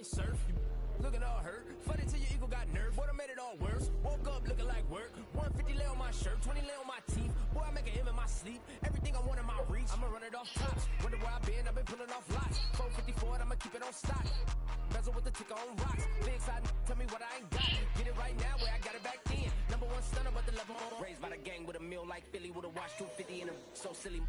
ain't surf. Looking all hurt. Funny till your ego got nerve. Boy, I made it all worse. Woke up looking like work. 150 lay on my shirt, 20 lay on my teeth. Boy, I make an M in my sleep. Everything I want in my reach. I'ma run it off tops. Wonder where I've been pulling off lots. 454, I'ma keep it on stock. Bezel with the ticker on rocks. Big side, tell me what I ain't got. Get it right now where I got it back then. Number one stunner, but the level on. Raised by the gang with a meal like Philly with a watch 250 and a so silly.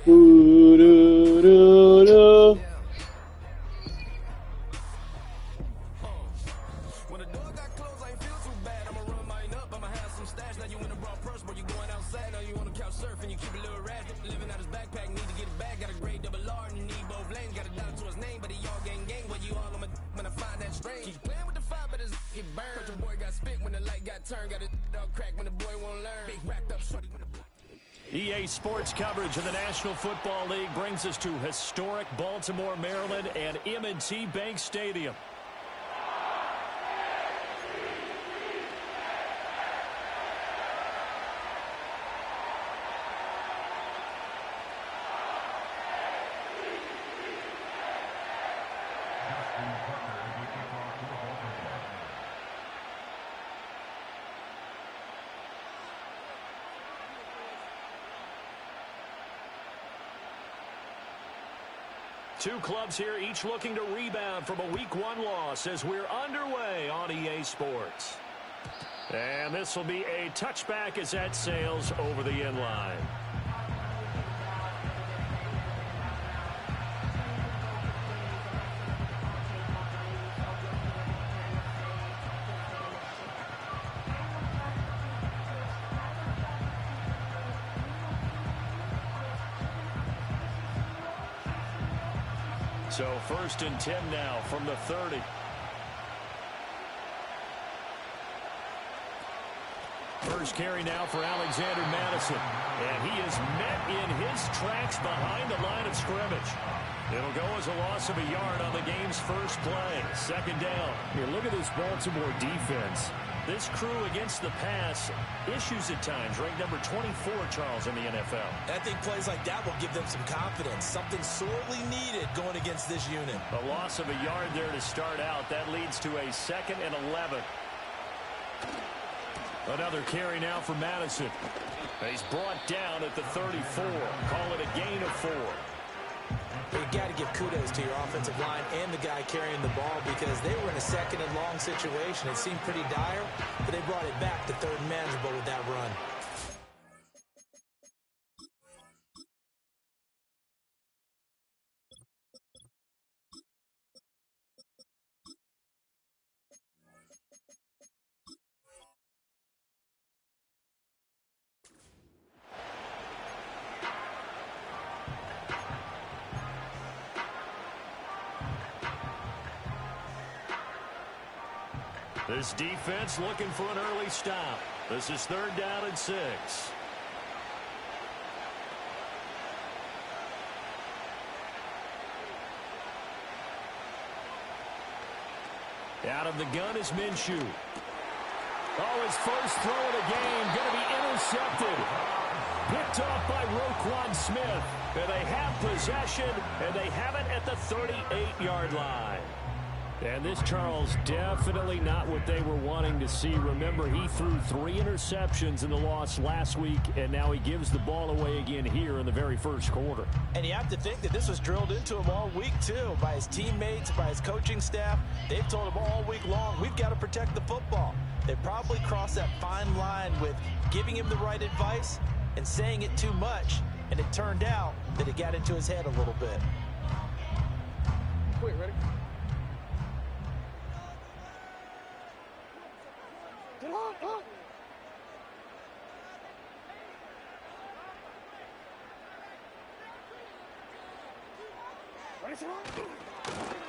Ooh-doo-doo-doo. When the door got closed, I ain't feel too bad. I'ma run mine up, I'ma have some stash. Now you in a broad purse, but you going outside. Now you on the couch surfing, you keep a little rat. Living out his backpack, need to get it back. Got a grade double R and you need both lanes. Got a dot to his name, but he all gang. Where you all on my when I find that strange. Keep playing with the fire, but his get burned. But your boy got spit when the light got turned. Got it all crack when the boy won't learn. Big wrapped up shorty when the EA Sports coverage of the National Football League brings us to historic Baltimore, Maryland, and M&T Bank Stadium. Two clubs here, each looking to rebound from a Week 1 loss as we're underway on EA Sports. And this will be a touchback as that sails over the end line. So 1st and 10 now from the 30. First carry now for Alexander Madison. And he is met in his tracks behind the line of scrimmage. It'll go as a loss of a yard on the game's first play. 2nd down. Here, look at this Baltimore defense. This crew against the pass, issues at times, ranked number 24, Charles, in the NFL. I think plays like that will give them some confidence, something sorely needed going against this unit. A loss of a yard there to start out. That leads to a 2nd and 11. Another carry now for Madison. He's brought down at the 34. Call it a gain of 4. You got to give kudos to your offensive line and the guy carrying the ball because they were in a 2nd and long situation. It seemed pretty dire, but they brought it back to 3rd and manageable with that run. This defense looking for an early stop. This is 3rd down and 6. Out of the gun is Minshew. Oh, his first throw of the game going to be intercepted. Picked off by Roquan Smith. And they have possession, and they have it at the 38-yard line. And this, Charles, definitely not what they were wanting to see. Remember, he threw 3 interceptions in the loss last week, and now he gives the ball away again here in the very first quarter. And you have to think that this was drilled into him all week, too, by his teammates, by his coaching staff. They've told him all week long, we've got to protect the football. They probably crossed that fine line with giving him the right advice and saying it too much, and it turned out that it got into his head a little bit. Wait, ready?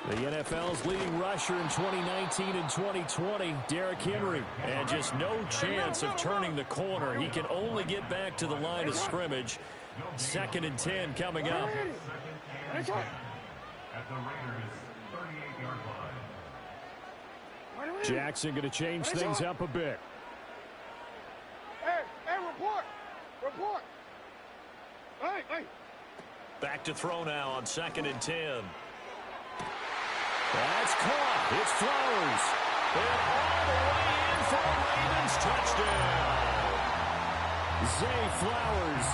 The NFL's leading rusher in 2019 and 2020, Derrick Henry. And just no chance of turning the corner. He can only get back to the line of scrimmage. 2nd and 10 coming up. Jackson going to change things up a bit. Hey, report! Report! Back to throw now on 2nd and 10. That's caught. It's Flowers. And all the way in for a Ravens touchdown. Zay Flowers,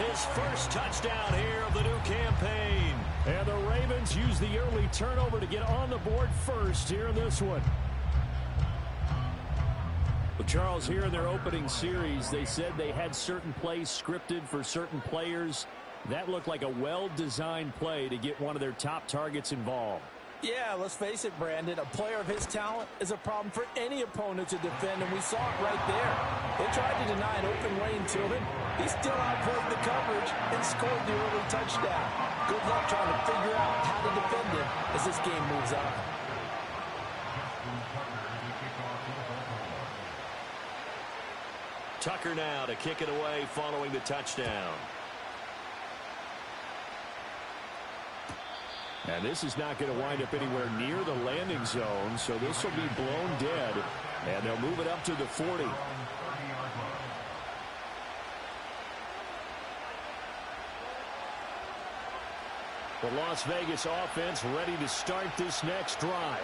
his first touchdown here of the new campaign. And the Ravens use the early turnover to get on the board first here in this one. Well, Charles, here in their opening series, they said they had certain plays scripted for certain players. That looked like a well-designed play to get one of their top targets involved. Yeah, let's face it, Brandon. A player of his talent is a problem for any opponent to defend, and we saw it right there. They tried to deny an open lane to him. He still outplayed the coverage and scored the early touchdown. Good luck trying to figure out how to defend him as this game moves on. Tucker now to kick it away following the touchdown. And this is not going to wind up anywhere near the landing zone, so this will be blown dead, and they'll move it up to the 40. The Las Vegas offense ready to start this next drive.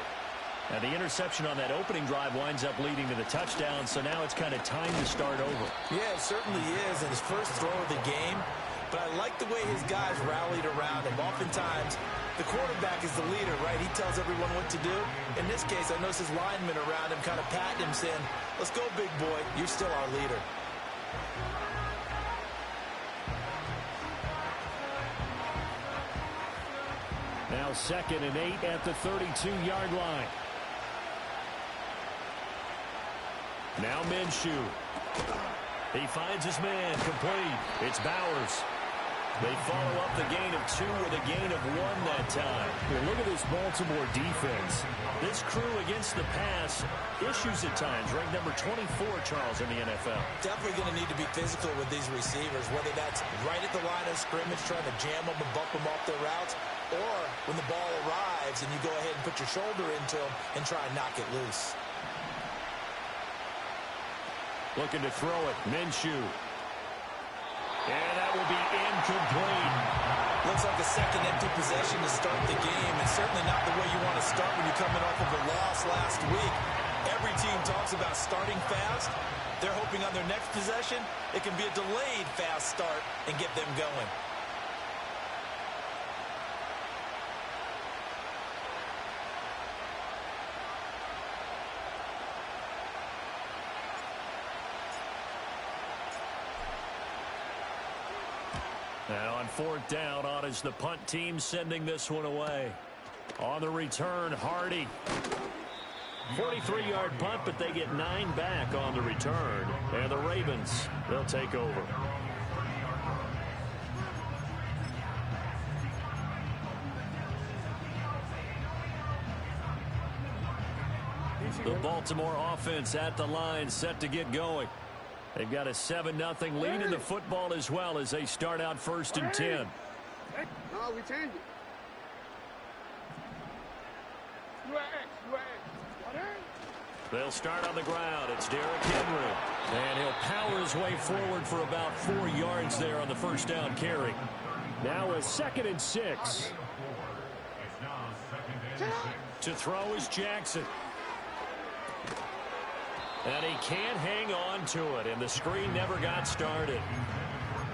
And the interception on that opening drive winds up leading to the touchdown, so now it's kind of time to start over. Yeah, it certainly is in his first throw of the game. But I like the way his guys rallied around him. Oftentimes, the quarterback is the leader, right? He tells everyone what to do. In this case, I noticed his linemen around him kind of patting him, saying, "Let's go, big boy. You're still our leader." Now 2nd and 8 at the 32-yard line. Now Minshew. He finds his man complete. It's Bowers. They follow up the gain of 2 with a gain of 1 that time. Here, look at this Baltimore defense. This crew against the pass, issues at times. Ranked number 24, Charles, in the NFL. Definitely going to need to be physical with these receivers, whether that's right at the line of scrimmage, trying to jam them and bump them off their routes, or when the ball arrives and you go ahead and put your shoulder into them and try and knock it loose. Looking to throw it. Minshew. And that will be incomplete. Looks like a second empty possession to start the game, and certainly not the way you want to start when you're coming off of a loss last week. Every team talks about starting fast. They're hoping on their next possession, it can be a delayed fast start and get them going. Now on 4th down, on is the punt team sending this one away. On the return, Hardy. 43-yard punt, but they get 9 back on the return. And the Ravens, they'll take over. The Baltimore offense at the line, set to get going. They've got a 7-0 lead in the football as well as they start out 1st and 10. No, we change it. They'll start on the ground. It's Derrick Henry. And he'll power his way forward for about 4 yards there on the first down carry. Now a 2nd and 6. To throw is Jackson. And he can't hang on to it, and the screen never got started.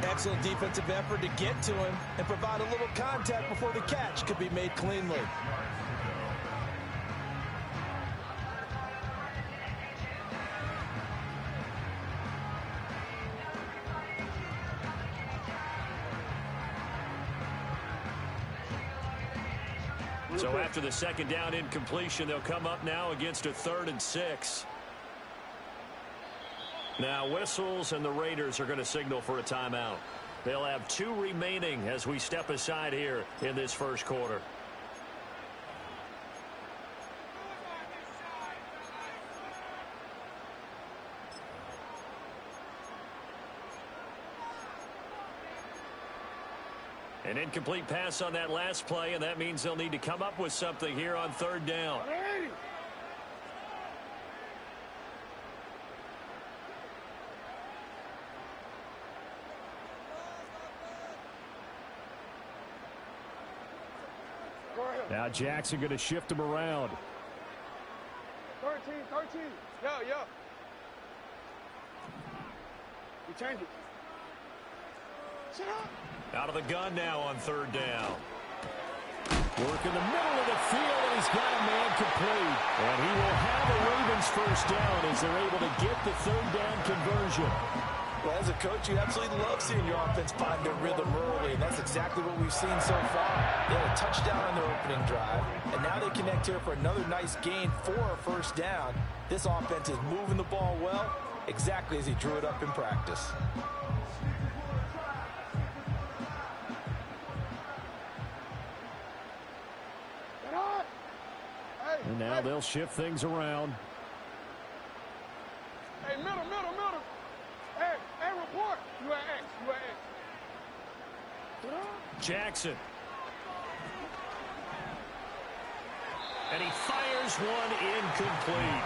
Excellent defensive effort to get to him and provide a little contact before the catch could be made cleanly. So after the 2nd down incompletion, they'll come up now against a 3rd and 6. Now whistles, and the Raiders are going to signal for a timeout. They'll have 2 remaining as we step aside here in this first quarter. An incomplete pass on that last play, and that means they'll need to come up with something here on 3rd down. Now Jackson going to shift him around. 13. Yo. We change it. Sit up. Out of the gun now on third down. Work in the middle of the field, and he's got a man complete. And he will have the Ravens first down as they're able to get the third down conversion. Well, as a coach, you absolutely love seeing your offense find their rhythm early, and that's exactly what we've seen so far. They had a touchdown on their opening drive, and now they connect here for another nice gain for a first down. This offense is moving the ball well, exactly as he drew it up in practice. And now they'll shift things around. Hey, middle. Hey, report. You at X. Jackson. And he fires one incomplete.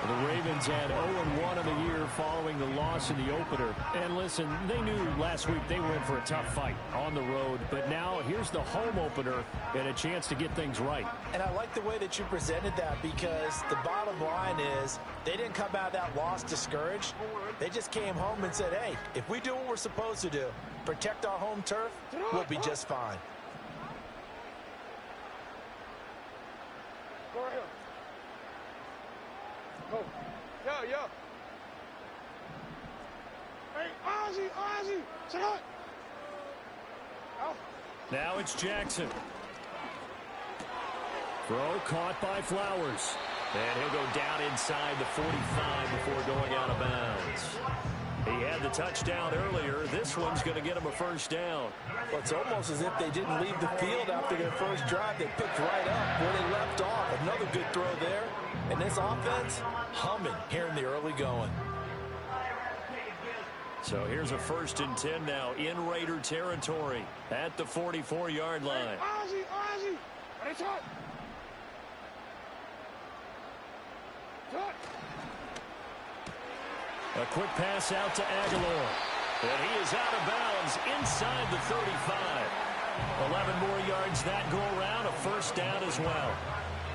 The Ravens had 0-1 of the year following the loss in the opener. And listen, they knew last week they were in for a tough fight on the road. But now here's the home opener and a chance to get things right. And I like the way that you presented that, because the bottom line is they didn't come out of that loss discouraged. They just came home and said, hey, if we do what we're supposed to do, protect our home turf, we'll be just fine. Go right here. Go. Yo. Hey, Ozzy. Sit up. Out. Now it's Jackson. Throw caught by Flowers. And he'll go down inside the 45 before going out of bounds. He had the touchdown earlier. This one's going to get him a first down. Well, it's almost as if they didn't leave the field after their first drive. They picked right up where they left off. Another good throw there. And this offense, humming here in the early going. So here's a 1st and 10 now in Raider territory at the 44-yard line. Hey, Ozzy. Ready, shot. A quick pass out to Aguilar. And he is out of bounds inside the 35. 11 more yards that go around, a first down as well.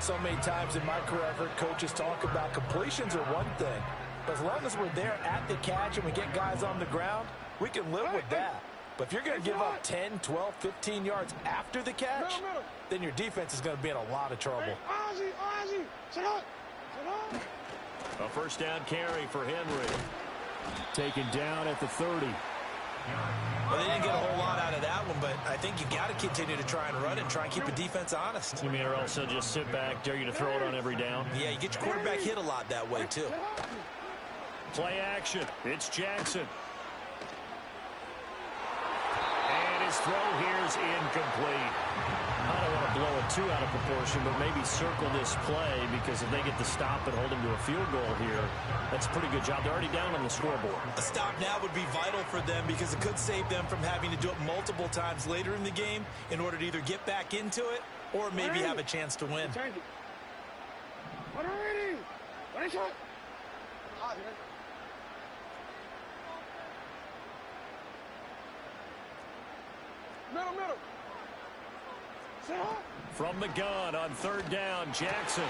So many times in my career I've heard coaches talk about completions are one thing. But as long as we're there at the catch and we get guys on the ground, we can live with that. But if you're going to give up 10, 12, 15 yards after the catch, then your defense is going to be in a lot of trouble. Hey, Ozzy. Sit up. A first down carry for Henry. Taken down at the 30. Well, they didn't get a whole lot out of that one, but I think you got to continue to try and run it and try and keep the defense honest. You mean, or also just sit back, dare you to throw it on every down? Yeah, you get your quarterback hit a lot that way, too. Play action. It's Jackson. And his throw here is incomplete. I don't want to blow it too out of proportion, but maybe circle this play, because if they get the stop and hold him to a field goal here, that's a pretty good job. They're already down on the scoreboard. A stop now would be vital for them, because it could save them from having to do it multiple times later in the game in order to either get back into it or maybe have a chance to win. Change it. Ready, shot. Middle. From the gun on third down, Jackson.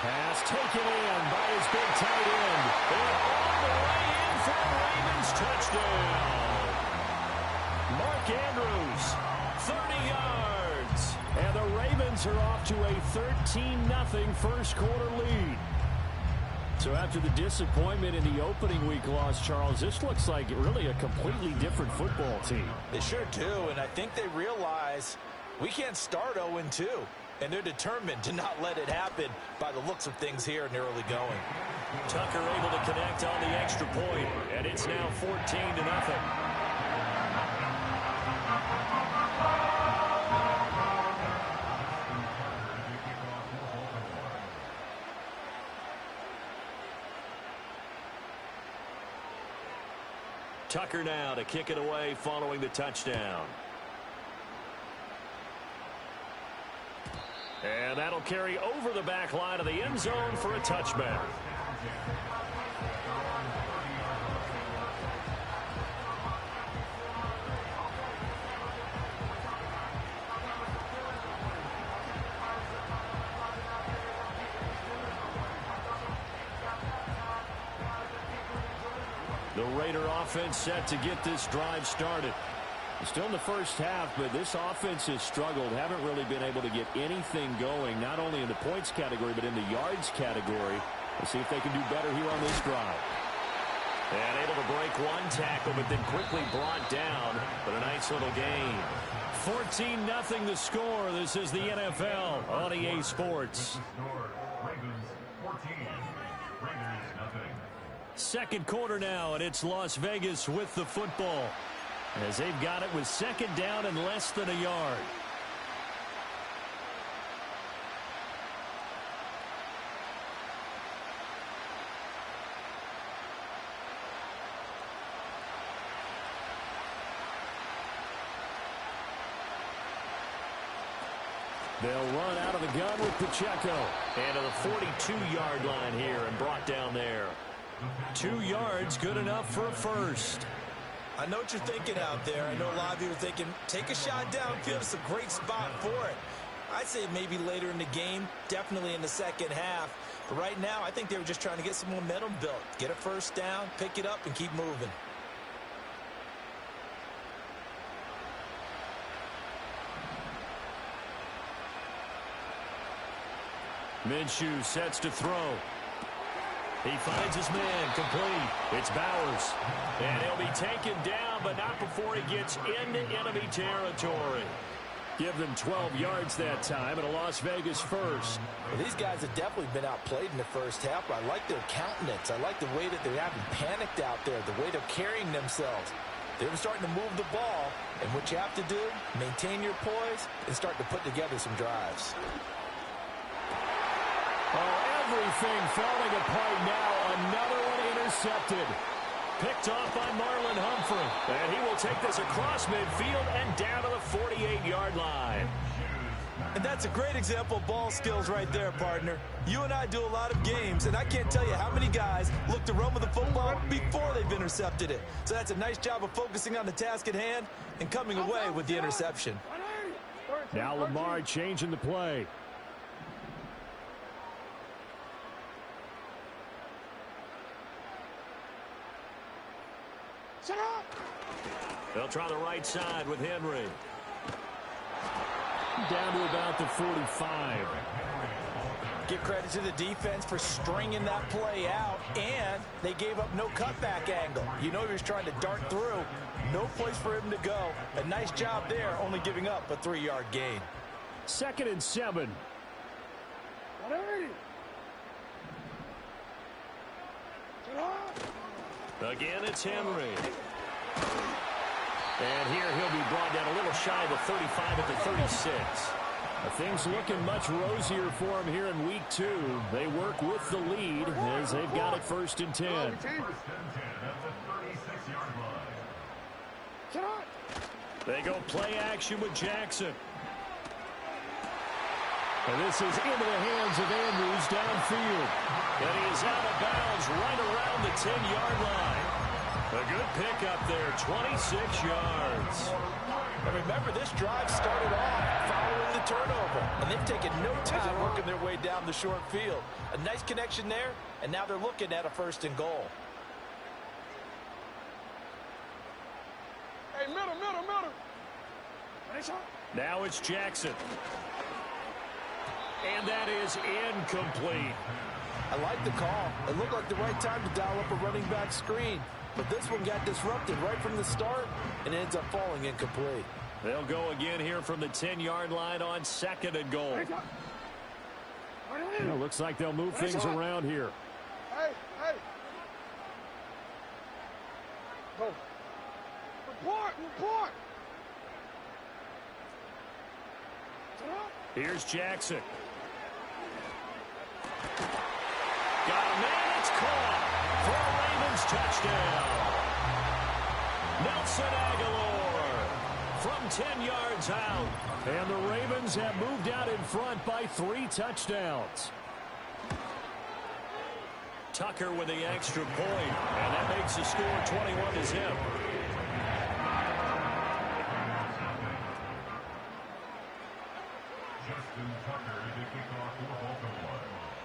Pass taken in by his big tight end. And all the way in for a Ravens touchdown. Mark Andrews, 30 yards. And the Ravens are off to a 13-0 first quarter lead. So after the disappointment in the opening week loss, Charles, this looks like really a completely different football team. They sure do, and I think they realize we can't start 0-2, and they're determined to not let it happen by the looks of things here in the early going. Tucker able to connect on the extra point, and it's now 14-0. Tucker now to kick it away following the touchdown. And that'll carry over the back line of the end zone for a touchback. The Raider offense set to get this drive started. Still in the first half, but this offense has struggled. Haven't really been able to get anything going, not only in the points category, but in the yards category. Let's see if they can do better here on this drive. And able to break one tackle, but then quickly brought down. But a nice little gain. 14-0 the score. This is the NFL on EA Sports. Second quarter now, and it's Las Vegas with the football, as they've got it with second down and less than a yard. They'll run out of the gun with Pacheco. And to the 42-yard line here and brought down there. 2 yards, good enough for a first. I know what you're thinking out there. I know a lot of you are thinking, take a shot downfield. It's a great spot for it. I'd say maybe later in the game, definitely in the second half. But right now, I think they were just trying to get some momentum built. Get a first down, pick it up, and keep moving. Minshew sets to throw. He finds his man, complete. It's Bowers. And he'll be taken down, but not before he gets into enemy territory. Give them 12 yards that time, and a Las Vegas first. Well, these guys have definitely been outplayed in the first half. I like their countenance. I like the way that they haven't panicked out there, the way they're carrying themselves. They're starting to move the ball, and what you have to do, maintain your poise and start to put together some drives. Oh, everything falling apart now. Another one intercepted. Picked off by Marlon Humphrey. And he will take this across midfield and down to the 48-yard line. And that's a great example of ball skills right there, partner. You and I do a lot of games, and I can't tell you how many guys look to run with the football before they've intercepted it. So that's a nice job of focusing on the task at hand and coming away with the interception. Now Lamar changing the play. They'll try the right side with Henry. Down to about the 45. Give credit to the defense for stringing that play out, and they gave up no cutback angle. You know he was trying to dart through. No place for him to go. A nice job there, only giving up a 3-yard gain. 2nd and 7. Again, it's Henry. And here he'll be brought down a little shy of the 35 at the 36. Things looking much rosier for him here in week 2. They work with the lead as they've got it 1st and 10. They go play action with Jackson. And this is into the hands of Andrews downfield. And he is out of bounds right around the 10-yard line. A good pickup there, 26 yards. And remember, this drive started off following the turnover. And they've taken no time working their way down the short field. A nice connection there, and now they're looking at a 1st and goal. Hey, middle. Now it's Jackson. And that is incomplete. I like the call. It looked like the right time to dial up a running back screen. But this one got disrupted right from the start and ends up falling incomplete. They'll go again here from the 10-yard line on 2nd and goal. Well, looks like they'll move things around here. Hey. Go. Report. Here's Jackson. Got a man, it's caught for a Ravens touchdown. Nelson Aguilar from 10 yards out. And the Ravens have moved out in front by 3 touchdowns. Tucker with the extra point, and that makes the score 21-0.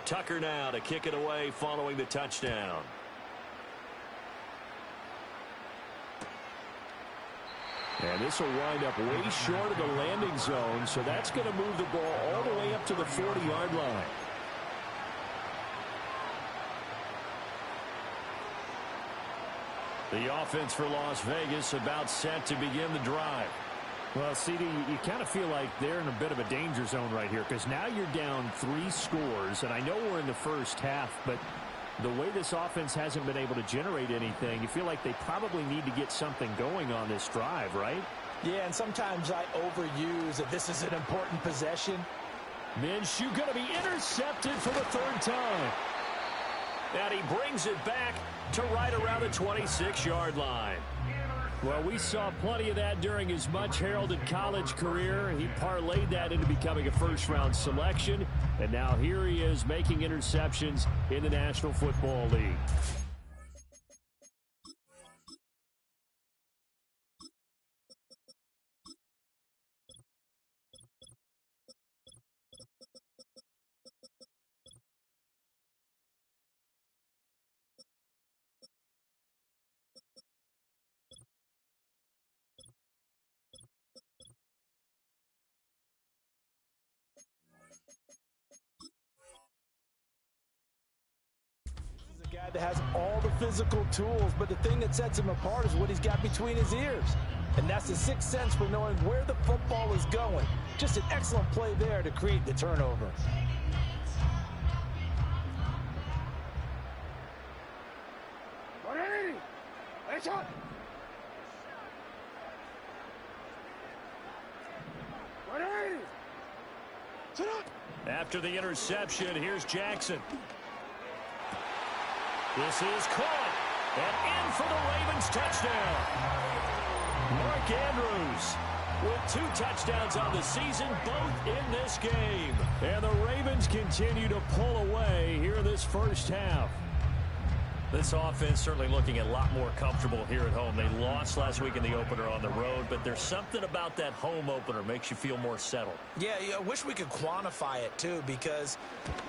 Tucker now to kick it away following the touchdown. And this will wind up way short of the landing zone, so that's going to move the ball all the way up to the 40-yard line. The offense for Las Vegas about set to begin the drive. Well, CD, you kind of feel like they're in a bit of a danger zone right here because now you're down 3 scores, and I know we're in the first half, but the way this offense hasn't been able to generate anything, you feel like they probably need to get something going on this drive, right? Yeah, and sometimes I overuse that this is an important possession. Minshew going to be intercepted for the 3rd time. And he brings it back to right around the 26-yard line. Well, we saw plenty of that during his much-heralded college career. He parlayed that into becoming a first-round selection. And now here he is making interceptions in the National Football League. Guy that has all the physical tools, but the thing that sets him apart is what he's got between his ears. And that's the sixth sense for knowing where the football is going. Just an excellent play there to create the turnover. After the interception, here's Jackson. This is caught, and in for the Ravens touchdown. Mark Andrews with 2 touchdowns on the season, both in this game. And the Ravens continue to pull away here in this first half. This offense certainly looking a lot more comfortable here at home. They lost last week in the opener on the road, but there's something about that home opener makes you feel more settled. Yeah, I wish we could quantify it, too, because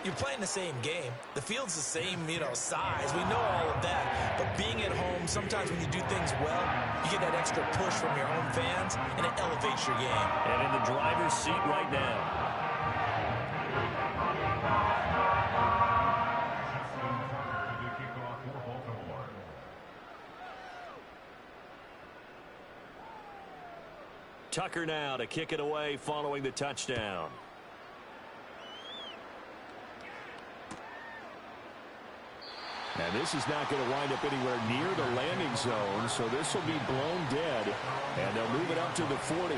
you're playing the same game. The field's the same, size. We know all of that. But being at home, sometimes when you do things well, you get that extra push from your home fans, and it elevates your game. And in the driver's seat right now. Tucker now to kick it away following the touchdown. Now this is not going to wind up anywhere near the landing zone, so this will be blown dead, and they'll move it up to the 40.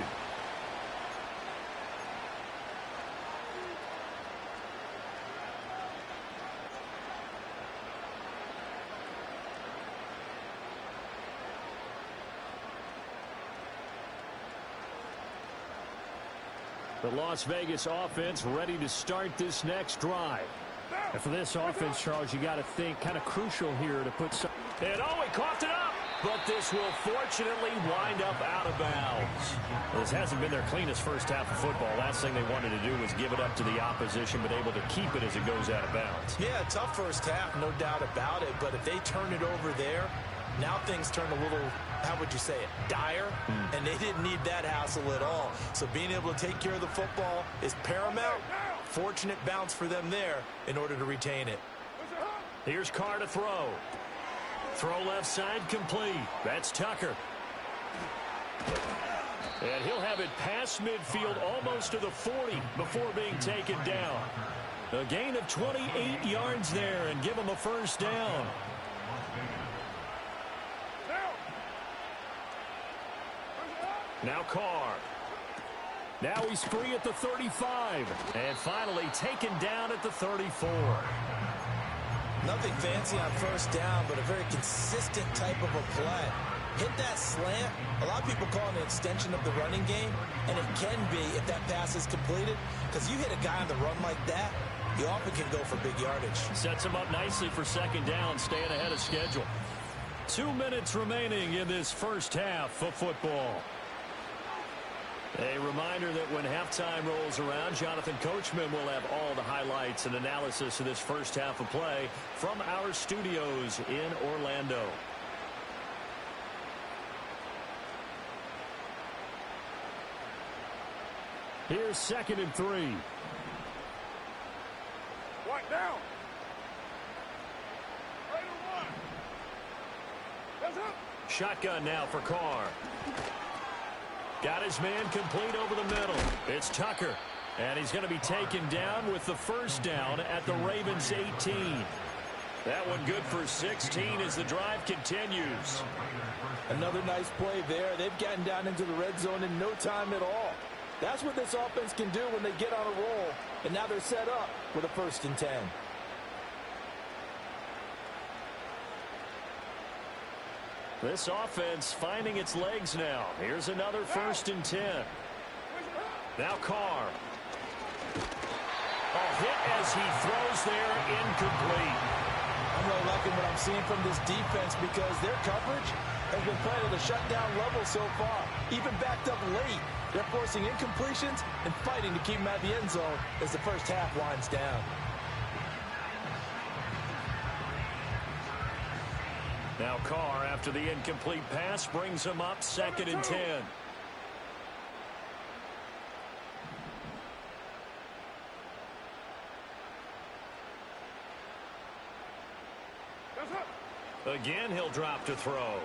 The Las Vegas offense ready to start this next drive. And for this offense, Charles, you got to think kind of crucial here to put some. And he coughed it up. But this will fortunately wind up out of bounds. Well, this hasn't been their cleanest first half of football. Last thing they wanted to do was give it up to the opposition, but able to keep it as it goes out of bounds. Yeah, tough first half, no doubt about it. But if they turn it over there, now things turn a little, how would you say it, dire, and they didn't need that hassle at all. So being able to take care of the football is paramount. Fortunate bounce for them there in order to retain it. Here's Carr to throw. Throw left side complete. That's Tucker. And he'll have it past midfield almost to the 40 before being taken down. A gain of 28 yards there and give him a first down. Now Carr. Now he's free at the 35. And finally taken down at the 34. Nothing fancy on first down, but a very consistent type of a play. Hit that slant. A lot of people call it an extension of the running game, and it can be if that pass is completed, because you hit a guy on the run like that, you often can go for big yardage. Sets him up nicely for second down, staying ahead of schedule. 2 minutes remaining in this first half of football. A reminder that when halftime rolls around, Jonathan Coachman will have all the highlights and analysis of this first half of play from our studios in Orlando. Here's 2nd and 3. Right down. Right to one. That's up. Shotgun now for Carr. Got his man complete over the middle. It's Tucker. And he's going to be taken down with the first down at the Ravens 18. That one good for 16 as the drive continues. Another nice play there. They've gotten down into the red zone in no time at all. That's what this offense can do when they get on a roll. And now they're set up with a 1st and 10. This offense finding its legs now. Here's another 1st and 10. Now Carr. A hit as he throws there, incomplete. I'm really liking what I'm seeing from this defense because their coverage has been playing at a shutdown level so far. Even backed up late, they're forcing incompletions and fighting to keep them out of the end zone as the first half winds down. Now Carr, after the incomplete pass, brings him up 2nd and 10. Again, he'll drop to throw.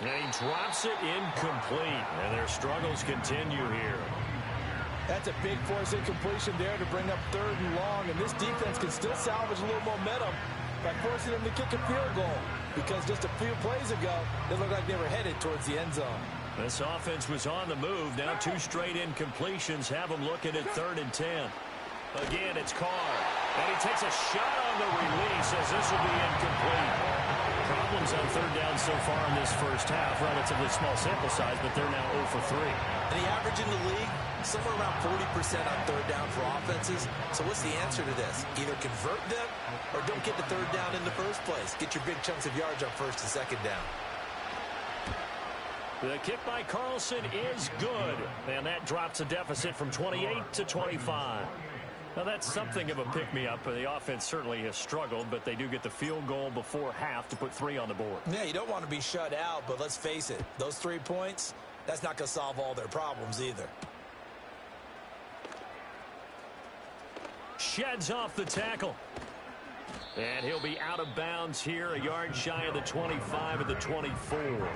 And he drops it incomplete. And their struggles continue here. That's a big force incompletion there to bring up 3rd and long. And this defense can still salvage a little momentum by forcing them to kick a field goal. Because just a few plays ago, they looked like they were headed towards the end zone. This offense was on the move. Now 2 straight incompletions have them looking at 3rd and 10. Again, it's Carr. And he takes a shot on the release as this will be incomplete. Problems on 3rd down so far in this first half. Relatively small sample size, but they're now 0 for 3. And the average in the league, somewhere around 40% on 3rd down for offenses. So what's the answer to this? Either convert them or don't get the 3rd down in the first place. Get your big chunks of yards on 1st and 2nd down. The kick by Carlson is good. And that drops a deficit from 28 to 25. Now, that's something of a pick-me-up. The offense certainly has struggled, but they do get the field goal before half to put 3 on the board. Yeah, you don't want to be shut out, but let's face it. Those 3 points, that's not going to solve all their problems either. Sheds off the tackle. And he'll be out of bounds here, a yard shy of the 25 of the 24.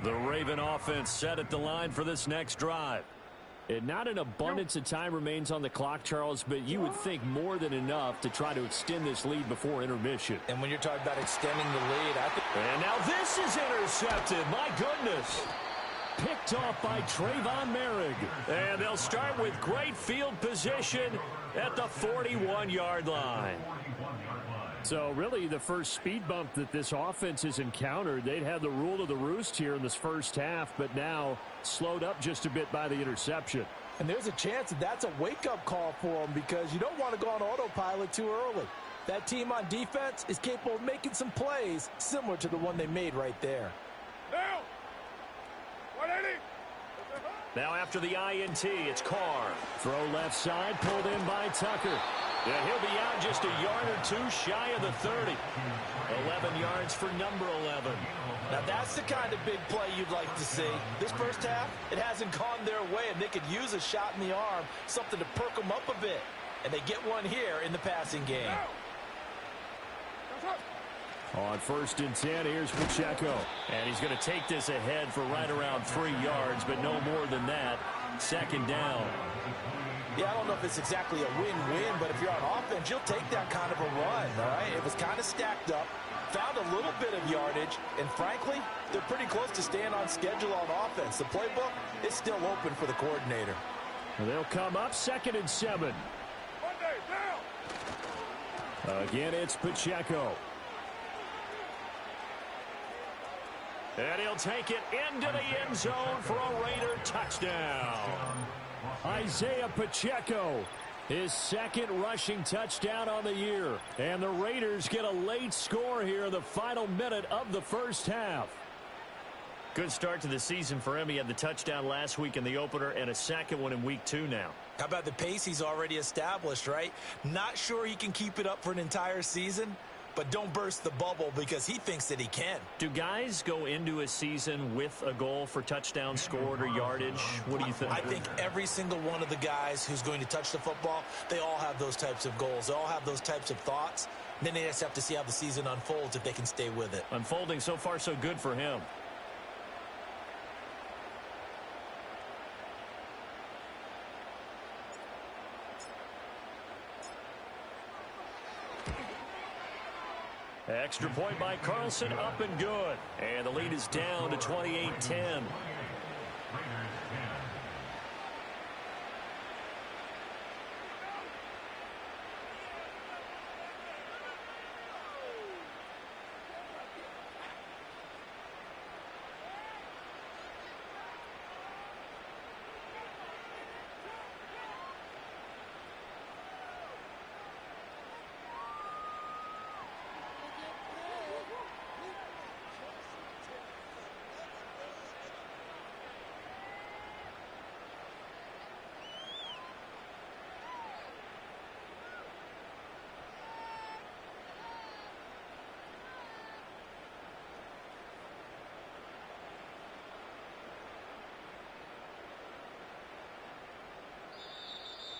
The Raven offense set at the line for this next drive. And not an abundance of time remains on the clock, Charles, but you would think more than enough to try to extend this lead before intermission. And when you're talking about extending the lead, I think... And now this is intercepted. My goodness. Picked off by Trayvon Merrick. And they'll start with great field position at the 41-yard line. So really the first speed bump that this offense has encountered, they'd had the rule of the roost here in this first half, but now slowed up just a bit by the interception. And there's a chance that that's a wake-up call for them because you don't want to go on autopilot too early. That team on defense is capable of making some plays similar to the one they made right there. Now, 180. Now after the INT, it's Carr. Throw left side, pulled in by Tucker. Yeah, he'll be out just a yard or 2 shy of the 30. 11 yards for number 11. Now that's the kind of big play you'd like to see. This first half, it hasn't gone their way, and they could use a shot in the arm, something to perk them up a bit. And they get one here in the passing game. On 1st and 10, here's Pacheco. And he's going to take this ahead for right around 3 yards, but no more than that. 2nd down. Yeah, I don't know if it's exactly a win-win, but if you're on offense, you'll take that kind of a run, all right? It was kind of stacked up, found a little bit of yardage, and frankly, they're pretty close to staying on schedule on offense. The playbook is still open for the coordinator. They'll come up 2nd and 7. Again, it's Pacheco. And he'll take it into the end zone for a Raider touchdown. Isaiah Pacheco His second rushing touchdown on the year. And the Raiders get a late score here in the final minute of the first half. Good start to the season for him. He had the touchdown last week in the opener and a second one in week 2 now. How about the pace he's already established, right? Not sure he can keep it up for an entire season, but don't burst the bubble because he thinks that he can. Do guys go into a season with a goal for touchdowns scored or yardage? What do you think? I think every single one of the guys who's going to touch the football, they all have those types of goals. They all have those types of thoughts. And then they just have to see how the season unfolds if they can stay with it. Unfolding so far so good for him. Extra point by Carlson, up and good. And the lead is down to 28-10.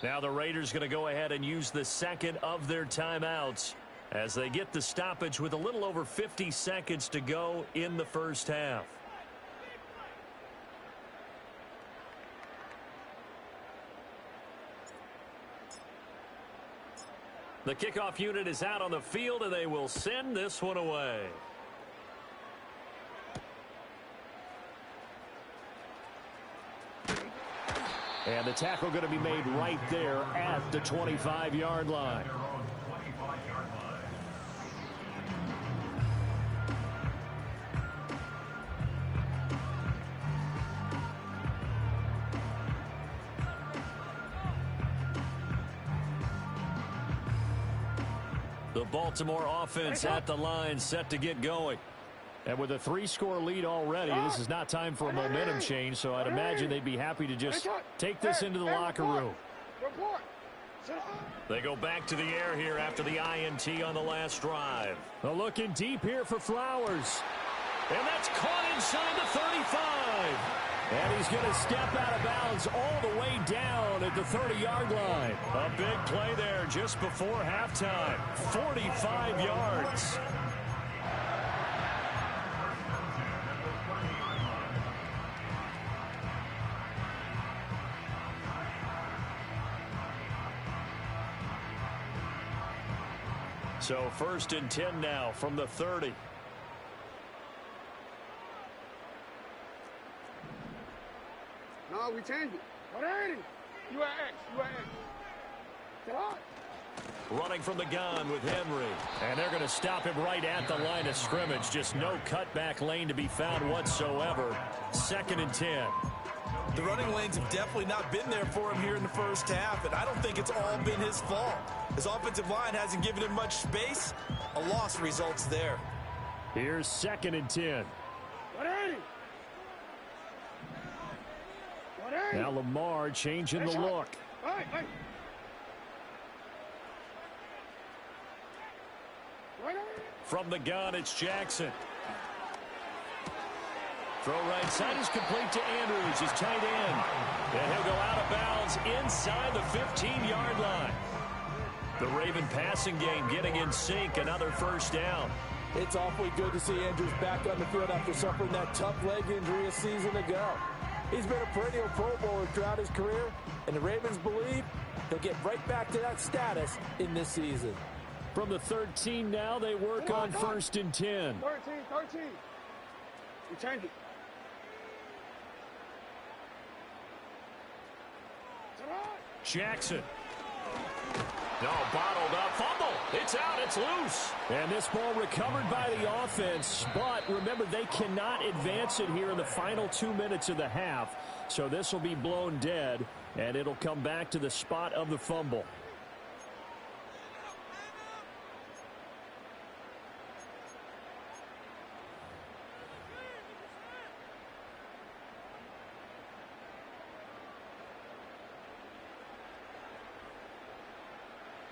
Now the Raiders going to go ahead and use the second of their timeouts as they get the stoppage with a little over 50 seconds to go in the first half. The kickoff unit is out on the field, and they will send this one away. And the tackle going to be made right there at the 25-yard line. The Baltimore offense at the line, set to get going. And with a 3-score lead already, this is not time for a momentum change, so I'd imagine they'd be happy to just take this into the locker room. They go back to the air here after the INT on the last drive. Looking deep here for Flowers. And that's caught inside the 35. And he's going to step out of bounds all the way down at the 30-yard line. A big play there just before halftime. 45 yards. So 1st and 10 now from the 30. No, we changed it. What ain't it? You at X. You at X. Get on. Running from the gun with Henry. And they're going to stop him right at the line of scrimmage. Just no cutback lane to be found whatsoever. 2nd and 10. The running lanes have definitely not been there for him here in the first half, and I don't think it's all been his fault. His offensive line hasn't given him much space. A loss results there. Here's 2nd and 10. What ain't it? What ain't it? Now Lamar changing the look. Hey, hey. What ain't it? From the gun, it's Jackson. Throw right side is complete to Andrews, his tight end. And he'll go out of bounds inside the 15-yard line. The Raven passing game getting in sync, another first down. It's awfully good to see Andrews back on the field after suffering that tough leg injury a season ago. He's been a perennial Pro Bowler throughout his career, and the Ravens believe he'll get right back to that status in this season. From the 13 now, they work on 1st and 10. 13. We change it. Jackson. No, bottled up. Fumble. It's out. It's loose. And this ball recovered by the offense. But remember, they cannot advance it here in the final 2 minutes of the half. So this will be blown dead, and it'll come back to the spot of the fumble.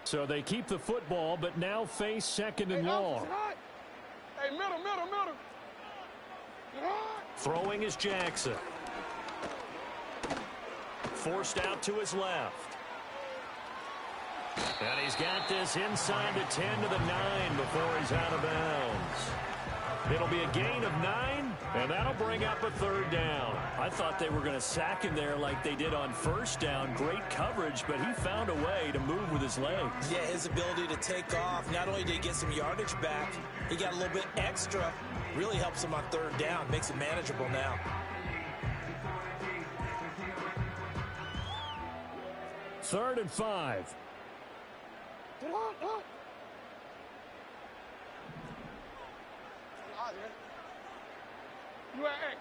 So they keep the football, but now face second and long. Hey, middle. Throwing is Jackson. Forced out to his left. And he's got this inside the 10 to the 9 before he's out of bounds. It'll be a gain of 9, and that'll bring up a third down. I thought they were going to sack him there like they did on first down. Great coverage, but he found a way to move with his legs. Yeah, his ability to take off, not only did he get some yardage back, he got a little bit extra. Really helps him on third down, makes it manageable now. Third and 5. You at X.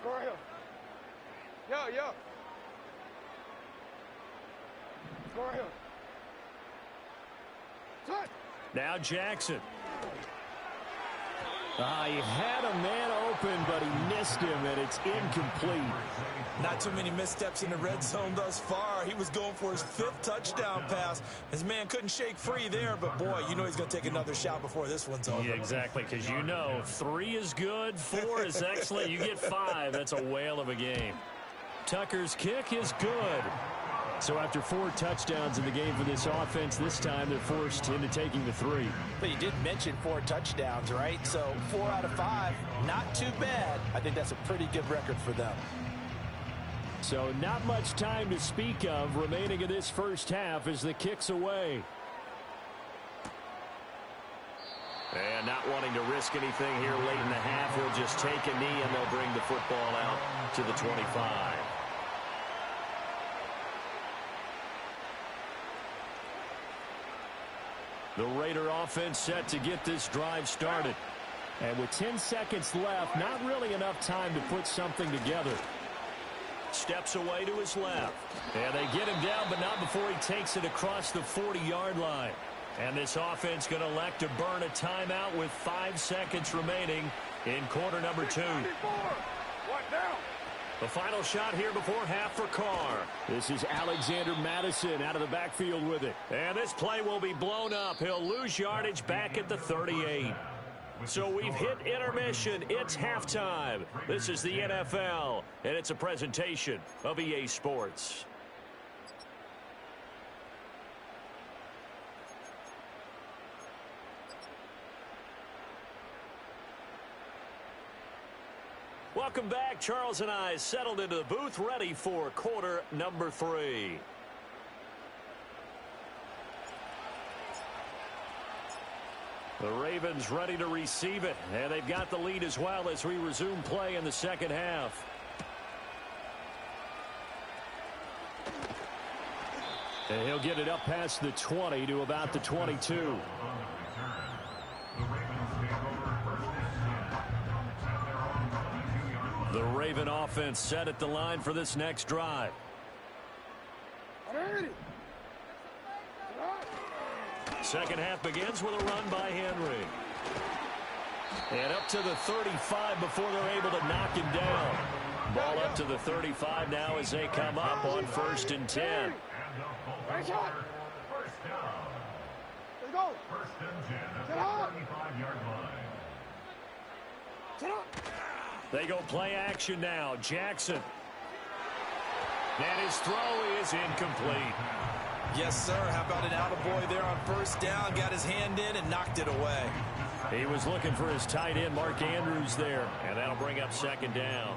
Go right here. Yo. Go right here. Touch. Now Jackson. He had a man open, but he missed him, and it's incomplete. Not too many missteps in the red zone thus far. He was going for his 5th touchdown pass. His man couldn't shake free there, but boy, you know he's going to take another shot before this one's over. Yeah, exactly, because you know 3 is good, 4 is excellent. You get 5, that's a whale of a game. Tucker's kick is good. So after 4 touchdowns in the game for this offense, this time they're forced into taking the 3. But you did mention 4 touchdowns, right? So 4 out of 5, not too bad. I think that's a pretty good record for them. So not much time to speak of remaining in this first half as the kick's away. And not wanting to risk anything here late in the half, he'll just take a knee and they'll bring the football out to the 25. The Raider offense set to get this drive started. And with 10 seconds left, not really enough time to put something together. Steps away to his left. And they get him down, but not before he takes it across the 40-yard line. And this offense going to elect to burn a timeout with 5 seconds remaining in quarter number 2. The final shot here before half for Carr. This is Alexander Madison out of the backfield with it. And this play will be blown up. He'll lose yardage back at the 38. So we've hit intermission. It's halftime. This is the NFL, and it's a presentation of EA Sports. Welcome back. Charles and I settled into the booth, ready for quarter number 3. The Ravens ready to receive it, and they've got the lead as well as we resume play in the second half. And he'll get it up past the 20 to about the 22. The Raven offense set at the line for this next drive. Second half begins with a run by Henry. And up to the 35 before they're able to knock him down. Ball up to the 35 now as they come up on 1st and 10. Let's go. First and 10 at the 35-yard line. They go play action now. Jackson. And his throw is incomplete. Yes, sir. How about an attaboy there on 1st down? Got his hand in and knocked it away. He was looking for his tight end, Mark Andrews, there. And that'll bring up 2nd down.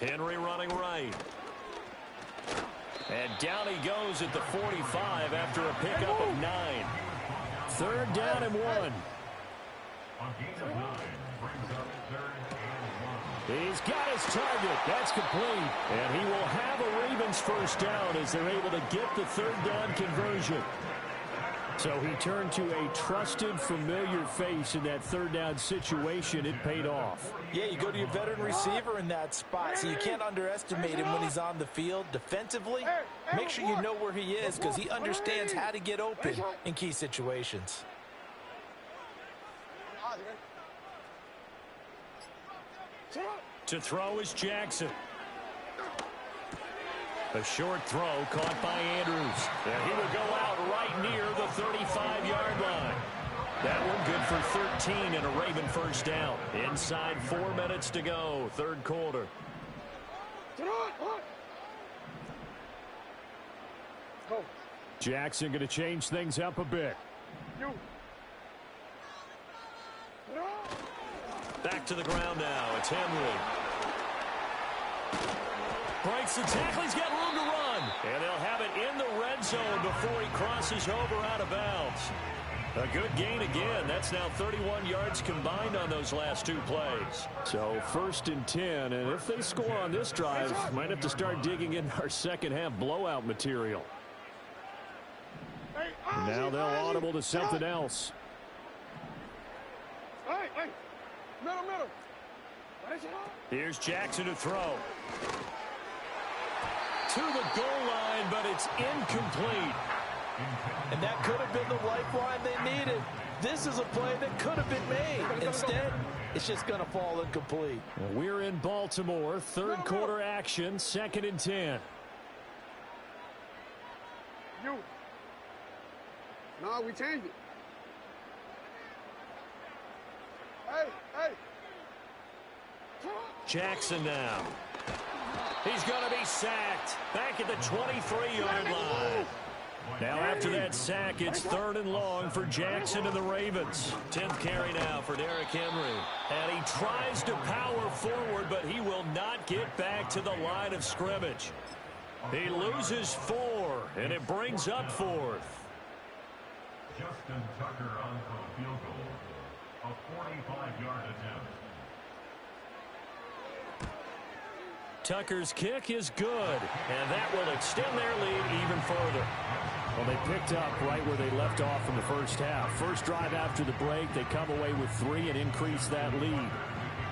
Henry running right. And down he goes at the 45 after a pickup of 9. 3rd down and 1. He's got his target. That's complete. And he will have a Ravens first down as they're able to get the 3rd down conversion. So he turned to a trusted, familiar face in that 3rd down situation. It paid off. Yeah, you go to your veteran receiver in that spot, so you can't underestimate him when he's on the field. Defensively, make sure you know where he is because he understands how to get open in key situations. To throw is Jackson. A short throw caught by Andrews. And he will go out right near the 35-yard line. That one good for 13 and a Raven first down. Inside 4 minutes to go, 3rd quarter. Jackson going to change things up a bit. Back to the ground now. It's Henry. Breaks the tackle. He's got room to run. And they'll have it in the red zone before he crosses over out of bounds. A good gain again. That's now 31 yards combined on those last 2 plays. So 1st and 10. And if they score on this drive, might have to start digging in our second half blowout material. Now they'll audible to something else. Middle. Here's Jackson to throw. To the goal line, but it's incomplete. And that could have been the lifeline they needed. This is a play that could have been made. Instead, it's just going to fall incomplete. We're in Baltimore. 3rd quarter action. 2nd and 10. No, we changed it. Hey. Jackson now. He's going to be sacked. Back at the 23-yard line. Now after that sack, it's 3rd and long for Jackson and the Ravens. 10th carry now for Derrick Henry. And he tries to power forward, but he will not get back to the line of scrimmage. He loses 4, and it brings up 4th. Justin Tucker on for the field goal. A 45-yard attempt. Tucker's kick is good, and that will extend their lead even further. Well, they picked up right where they left off in the first half. First drive after the break, they come away with 3 and increase that lead.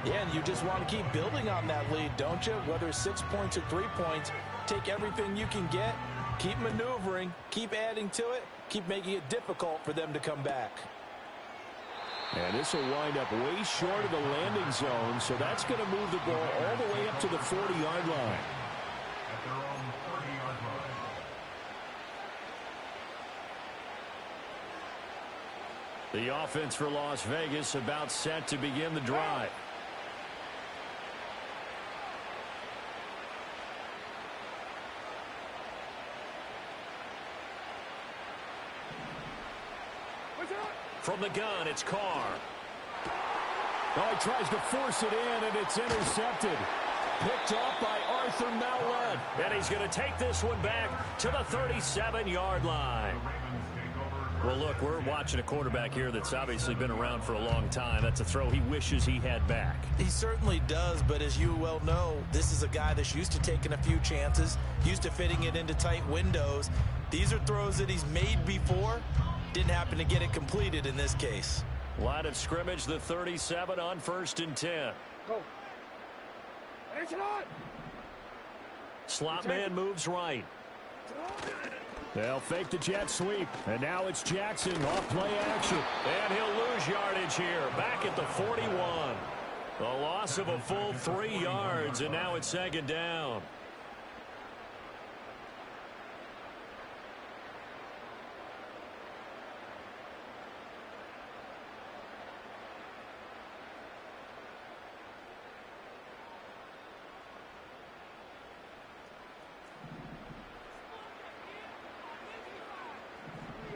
Yeah, and you just want to keep building on that lead, don't you? Whether it's 6 points or 3 points, take everything you can get, keep maneuvering, keep adding to it, keep making it difficult for them to come back. And this will wind up way short of the landing zone, so that's going to move the ball all the way up to the 40-yard line. At their own 40-yard line. The offense for Las Vegas about set to begin the drive. From the gun, it's Carr. Oh, he tries to force it in, and it's intercepted. Picked off by Arthur Mallett. And he's going to take this one back to the 37-yard line. Well, look, we're watching a quarterback here that's obviously been around for a long time. That's a throw he wishes he had back. He certainly does, but as you well know, this is a guy that's used to taking a few chances, used to fitting it into tight windows. These are throws that he's made before. Didn't happen to get it completed in this case. Line of scrimmage, the 37 on 1st and 10. Go. Slot man moves right. They'll fake the jet sweep, and now it's Jackson off play action. And he'll lose yardage here, back at the 41. The loss of a full 3 yards, and now it's 2nd down.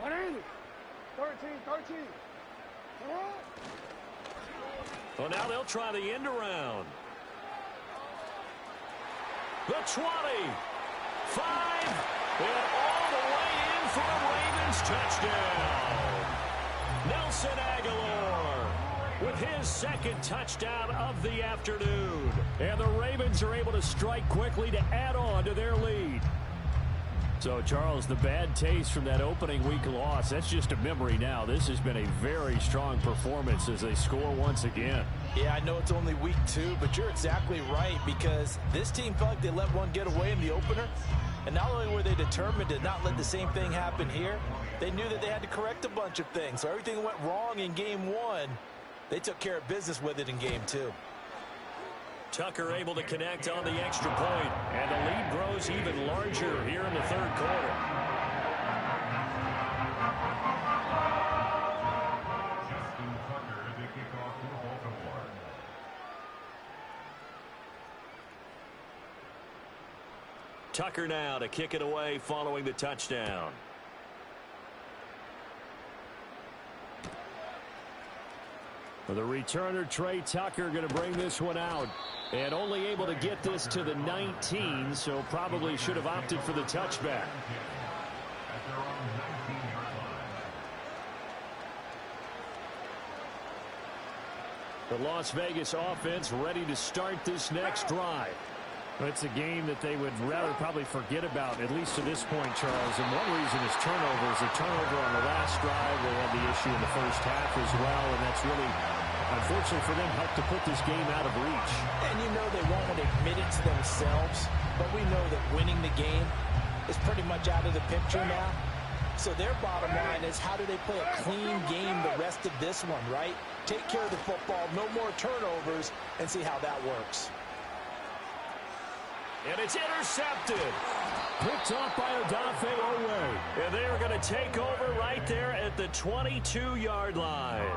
What is it? 13. Well, now they'll try the end around. The 20. 5. And all the way in for a Ravens touchdown. Nelson Aguilar with his second touchdown of the afternoon. And the Ravens are able to strike quickly to add on to their lead. So, Charles, the bad taste from that opening week loss, that's just a memory now. This has been a very strong performance as they score once again. Yeah, I know it's only week 2, but you're exactly right, because this team felt like they let one get away in the opener. And not only were they determined to not let the same thing happen here, they knew that they had to correct a bunch of things. So everything went wrong in game 1. They took care of business with it in game 2. Tucker able to connect on the extra point, and the lead grows even larger here in the third quarter. Justin Tucker to kick off for Baltimore. Tucker now to kick it away following the touchdown. The returner, Trey Tucker, going to bring this one out. And only able to get this to the 19, so probably should have opted for the touchback. At their own 19-yard line. The Las Vegas offense ready to start this next drive. It's a game that they would rather probably forget about, at least to this point, Charles. And one reason is turnovers. A turnover on the last drive. They had the issue in the first half as well, and that's really, unfortunately for them, helped to put this game out of reach. And you know they won't want to admit it to themselves, but we know that winning the game is pretty much out of the picture now. So their bottom line is, how do they play a clean game the rest of this one, right? Take care of the football, no more turnovers, and see how that works. And it's intercepted. Picked off by Odafe Owe. And they are going to take over right there at the 22-yard line.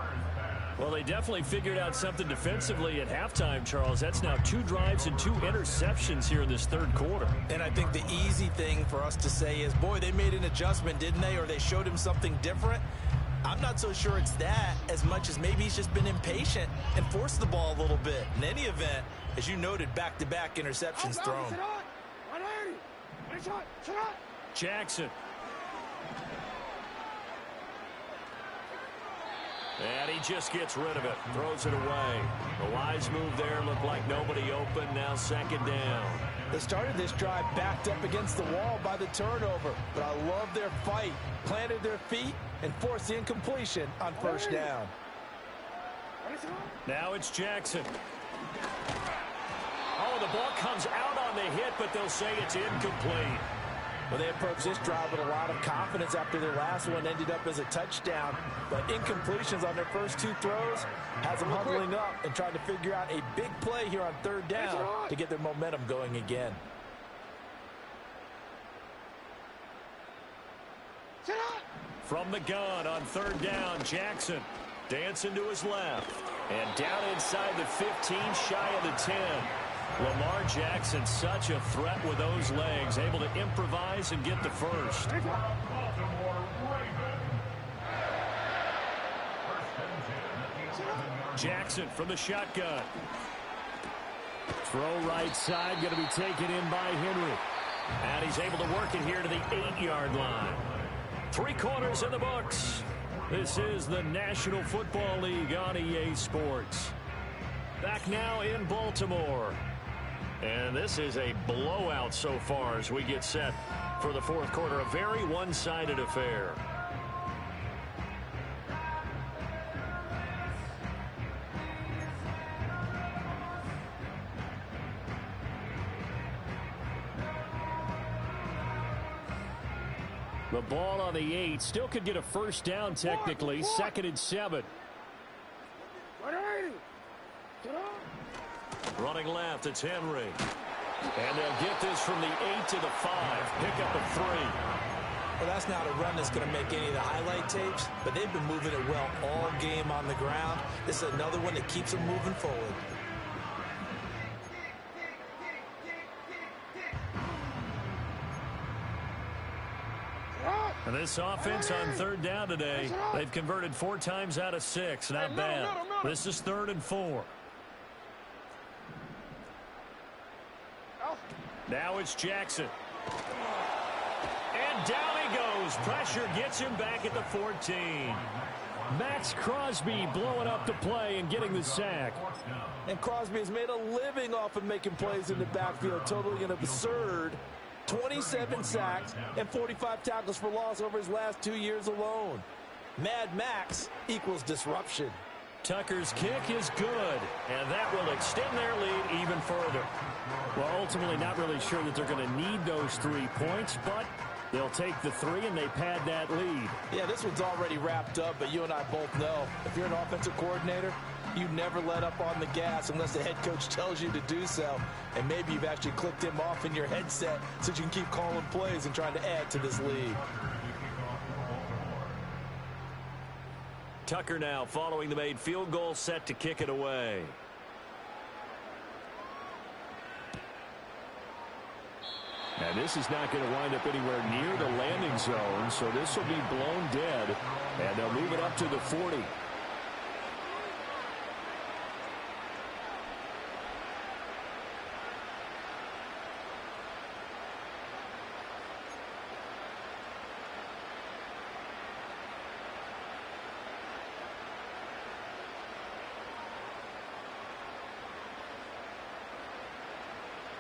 Well, they definitely figured out something defensively at halftime, Charles. That's now 2 drives and 2 interceptions here in this third quarter. And I think the easy thing for us to say is, boy, they made an adjustment, didn't they? Or they showed him something different. I'm not so sure it's that as much as maybe he's just been impatient and forced the ball a little bit. In any event, as you noted, back-to-back interceptions thrown. Jackson. And he just gets rid of it. Throws it away. The wise move there. Looked like nobody open. Now second down. They started this drive backed up against the wall by the turnover. But I love their fight. Planted their feet and forced the incompletion on first down. Now it's Jackson. Oh, the ball comes out on the hit, but they'll say it's incomplete. Well, they approached this drive with a lot of confidence after their last one ended up as a touchdown. But incompletions on their first 2 throws has them huddling up and trying to figure out a big play here on third down to get their momentum going again. From the gun on third down, Jackson dancing to his left. And down inside the 15, shy of the 10. Lamar Jackson, such a threat with those legs, able to improvise and get the first. Baltimore Ravens. First and 10 at the 11-yard Jackson from the shotgun. Throw right side, going to be taken in by Henry. And he's able to work it here to the 8-yard line. 3 quarters in the books. This is the National Football League on EA Sports. Back now in Baltimore. And this is a blowout so far as we get set for the fourth quarter. A very one-sided affair. The ball on the 8. Still could get a first down technically. 2nd and 7. Running left, it's Henry. And they'll get this from the 8 to the 5. Pick up a 3. Well, that's not a run that's going to make any of the highlight tapes, but they've been moving it well all game on the ground. This is another one that keeps them moving forward. And this offense on third down today, they've converted 4 times out of 6. Not bad. This is 3rd and 4. Now it's Jackson. And down he goes. Pressure gets him back at the 14. Max Crosby blowing up the play and getting the sack. And Crosby has made a living off of making plays in the backfield, totaling an absurd 27 sacks and 45 tackles for loss over his last 2 years alone. Mad Max equals disruption. Tucker's kick is good, and that will extend their lead even further. Well, ultimately not really sure that they're going to need those 3 points, but they'll take the 3 and they pad that lead. Yeah, this one's already wrapped up, but you and I both know if you're an offensive coordinator, you never let up on the gas unless the head coach tells you to do so. And maybe you've actually clicked him off in your headset so you can keep calling plays and trying to add to this lead. Tucker now following the made field goal, set to kick it away. Now this is not going to wind up anywhere near the landing zone, so this will be blown dead, and they'll move it up to the 40.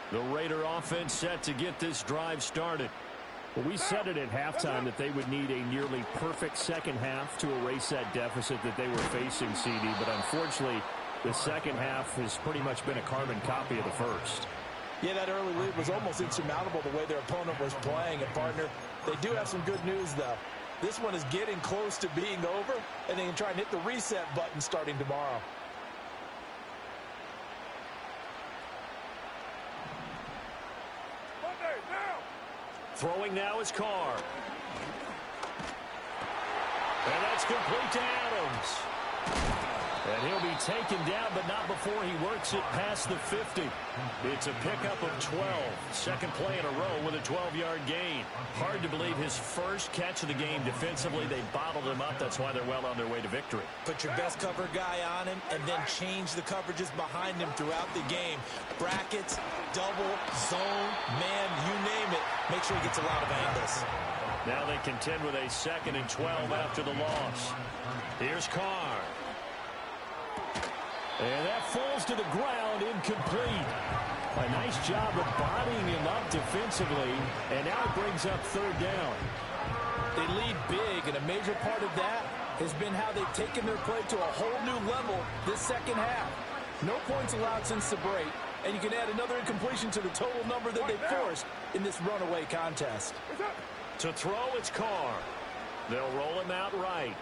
The Raider offense set to get this drive started. Well, we said it at halftime that they would need a nearly perfect second half to erase that deficit that they were facing, CD, but unfortunately, the second half has pretty much been a carbon copy of the first. Yeah, that early lead was almost insurmountable the way their opponent was playing. And, partner, they do have some good news, though. This one is getting close to being over, and they can try and hit the reset button starting tomorrow. Throwing now is Carr. And that's complete to Adams. And he'll be taken down, but not before he works it past the 50. It's a pickup of 12. Second play in a row with a 12-yard gain. Hard to believe his first catch of the game defensively. They bottled him up. That's why they're well on their way to victory. Put your best cover guy on him and then change the coverages behind him throughout the game. Brackets, double, zone, man, you name it. Make sure he gets a lot of angles. Now they contend with a 2nd and 12 after the loss. Here's Carr. And that falls to the ground, incomplete. A nice job of bodying him up defensively, and now it brings up 3rd down. They lead big, and a major part of that has been how they've taken their play to a whole new level this second half. No points allowed since the break, and you can add another incompletion to the total number that they forced in this runaway contest. To throw, it's Carr. They'll roll him out right.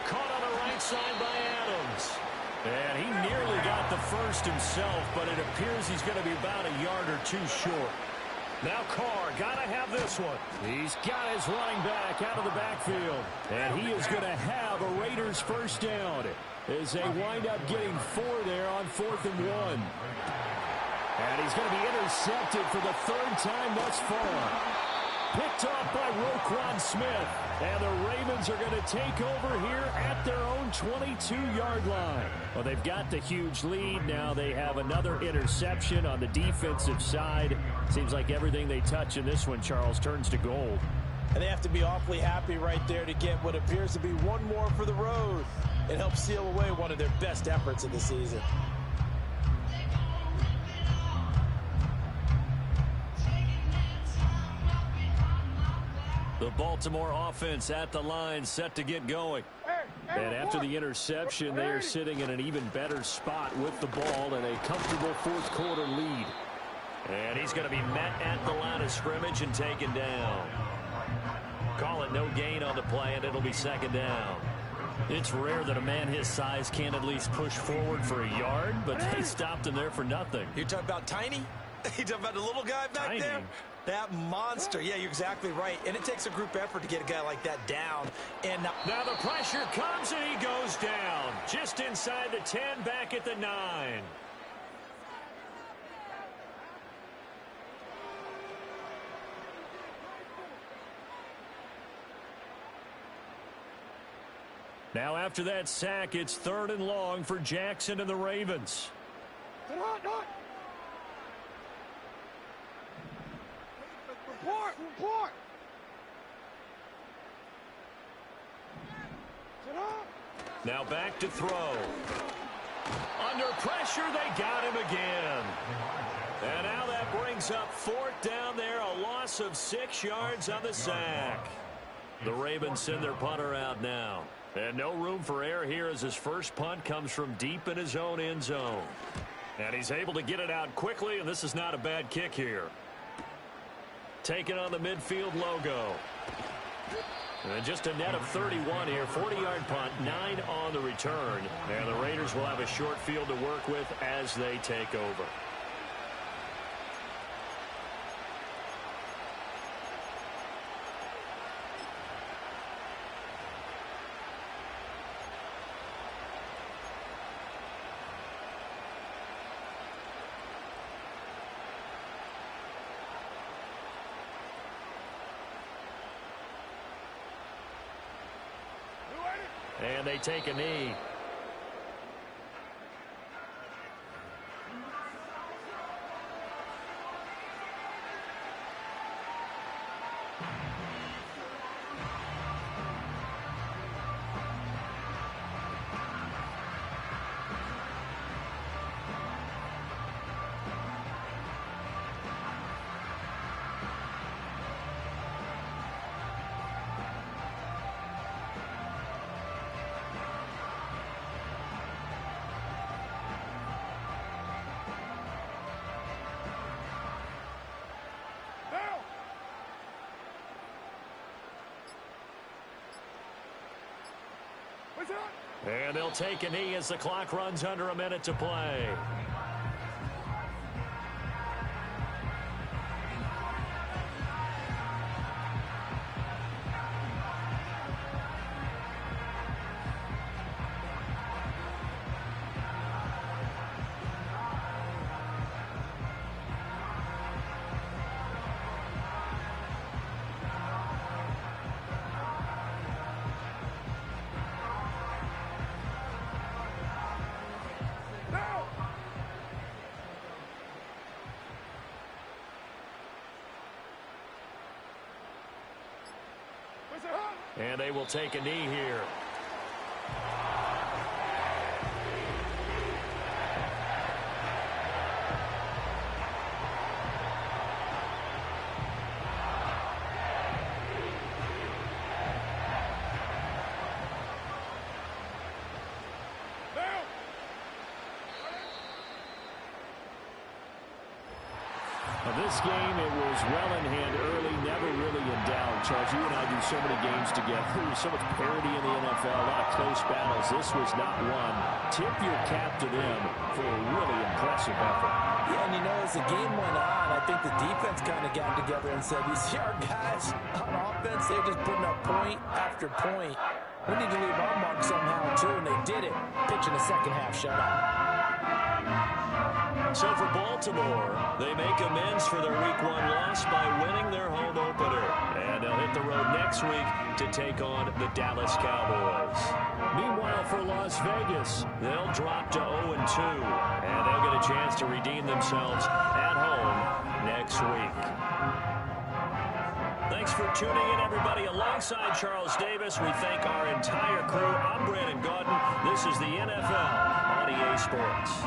Caught on the right side by Adams. And he nearly got the first himself, but it appears he's going to be about a yard or 2 short. Now Carr, got to have this one. He's got his running back out of the backfield. And he is going to have a Raiders first down as they wind up getting 4 there on 4th and 1. And he's going to be intercepted for the 3rd time thus far. Picked off by Roquan Smith. And the Ravens are going to take over here at their own 22-yard line. Well, they've got the huge lead. Now they have another interception on the defensive side. Seems like everything they touch in this one, Charles, turns to gold. And they have to be awfully happy right there to get what appears to be one more for the road. It helps seal away one of their best efforts of the season. The Baltimore offense at the line, set to get going. And after the interception, they are sitting in an even better spot with the ball and a comfortable 4th quarter lead. And he's going to be met at the line of scrimmage and taken down. Call it no gain on the play, and it'll be 2nd down. It's rare that a man his size can't at least push forward for a yard, but they stopped him there for nothing. You're talking about tiny? You're talking about the little guy back there? That monster. Yeah, you're exactly right. And it takes a group effort to get a guy like that down. And now the pressure comes and he goes down. Just inside the 10, back at the 9. Now after that sack, it's 3rd and long for Jackson and the Ravens. Report. Sit up. Now back to throw. Under pressure, they got him again. And now that brings up 4th down there, a loss of 6 yards on the sack. The Ravens send their punter out now. And no room for error here as his first punt comes from deep in his own end zone. And he's able to get it out quickly, and this is not a bad kick here. Taking on the midfield logo. And just a net of 31 here, 40-yard punt, 9 on the return. And the Raiders will have a short field to work with as they take over. And they take a knee. And they'll take a knee as the clock runs under a minute to play. And they will take a knee here. This game, it was well in hand early, never really in doubt. Charles, you and I do so many games together. There's so much parity in the NFL, a lot of close battles. This was not one. Tip your cap to them for a really impressive effort. Yeah, and you know, as the game went on, I think the defense kind of got together and said, you see our guys on offense, they're just putting up point after point. We need to leave our mark somehow, too, and they did it, pitching a second-half shutout. So for Baltimore, they make amends for their Week 1 loss by winning their home opener. And they'll hit the road next week to take on the Dallas Cowboys. Meanwhile, for Las Vegas, they'll drop to 0-2. And they'll get a chance to redeem themselves at home next week. Thanks for tuning in, everybody. Alongside Charles Davis, we thank our entire crew. I'm Brandon Gaudin. This is the NFL on EA Sports.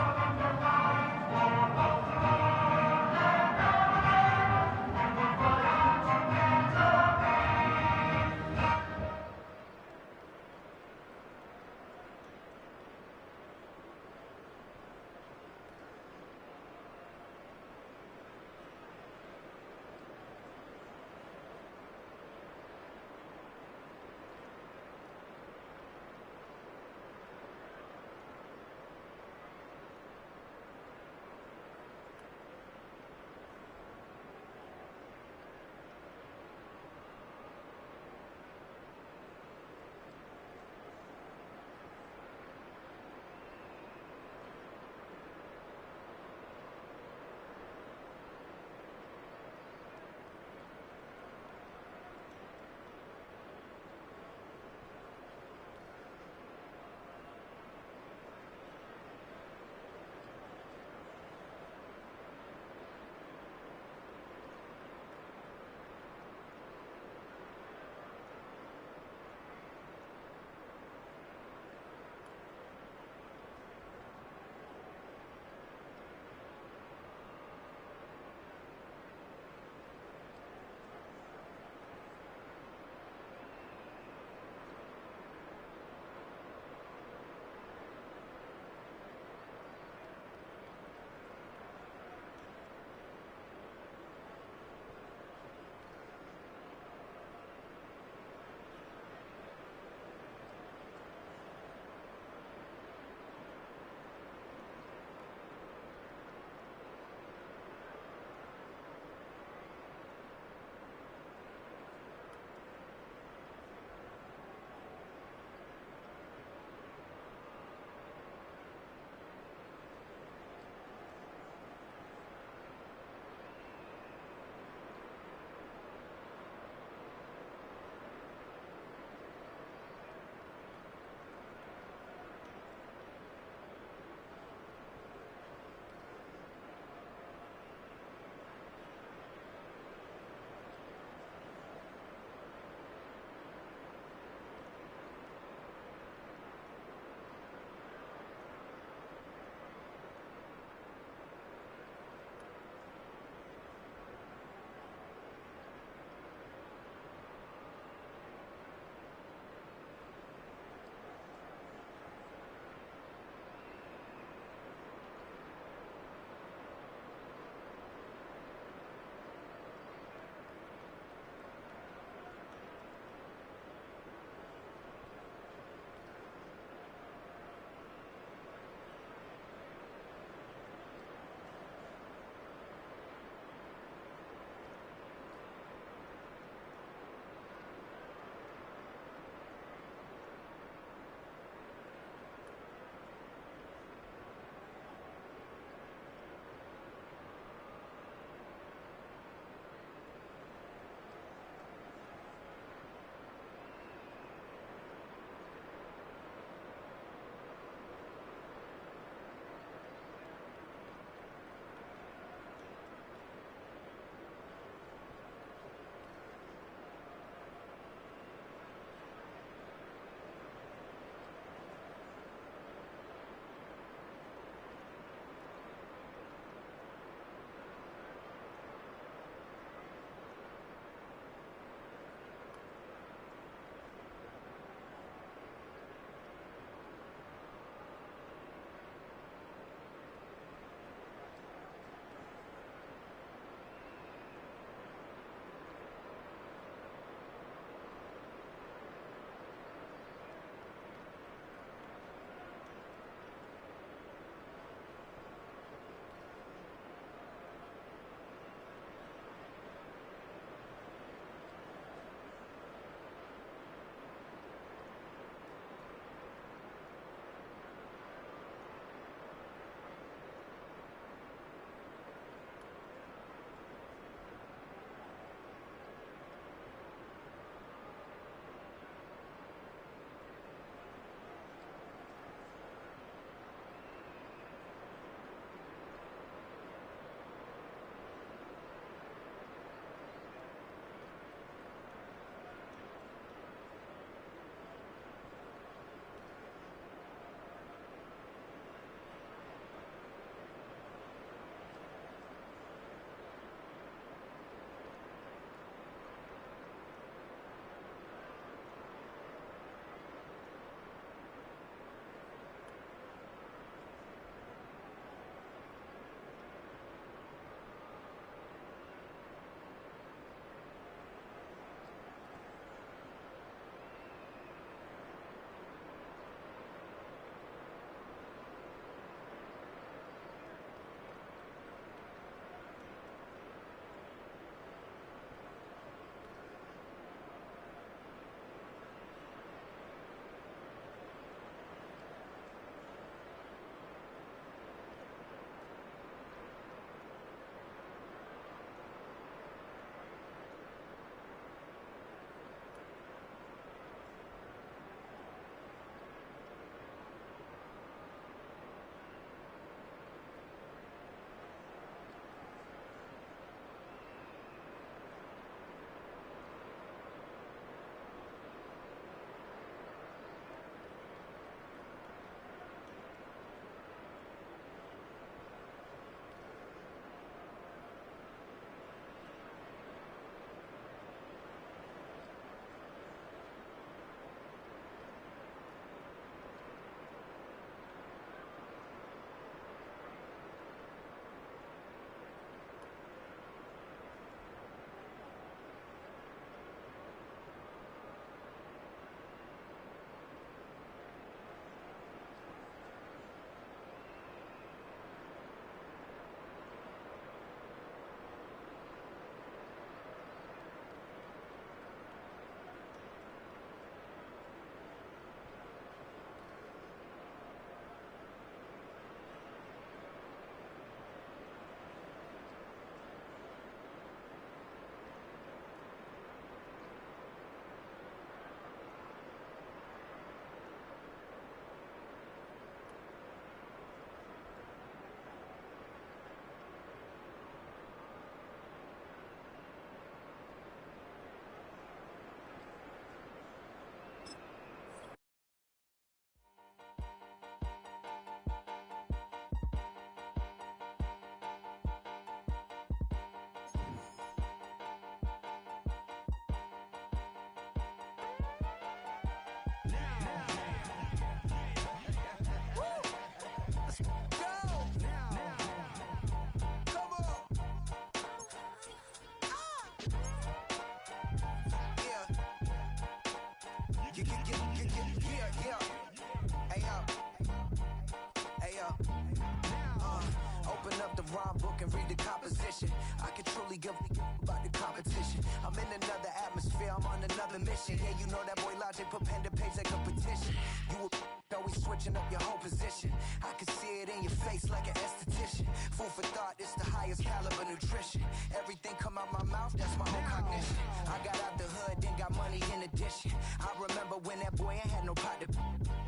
mission. Yeah, you know that boy Logic put pen to page like a petition. You always switching up your whole position. I can see it in your face like an esthetician. Food for thought, it's the highest caliber nutrition. Everything come out my mouth, that's my own cognition. I got out the hood, then got money in addition. I remember when that boy ain't had no pot to.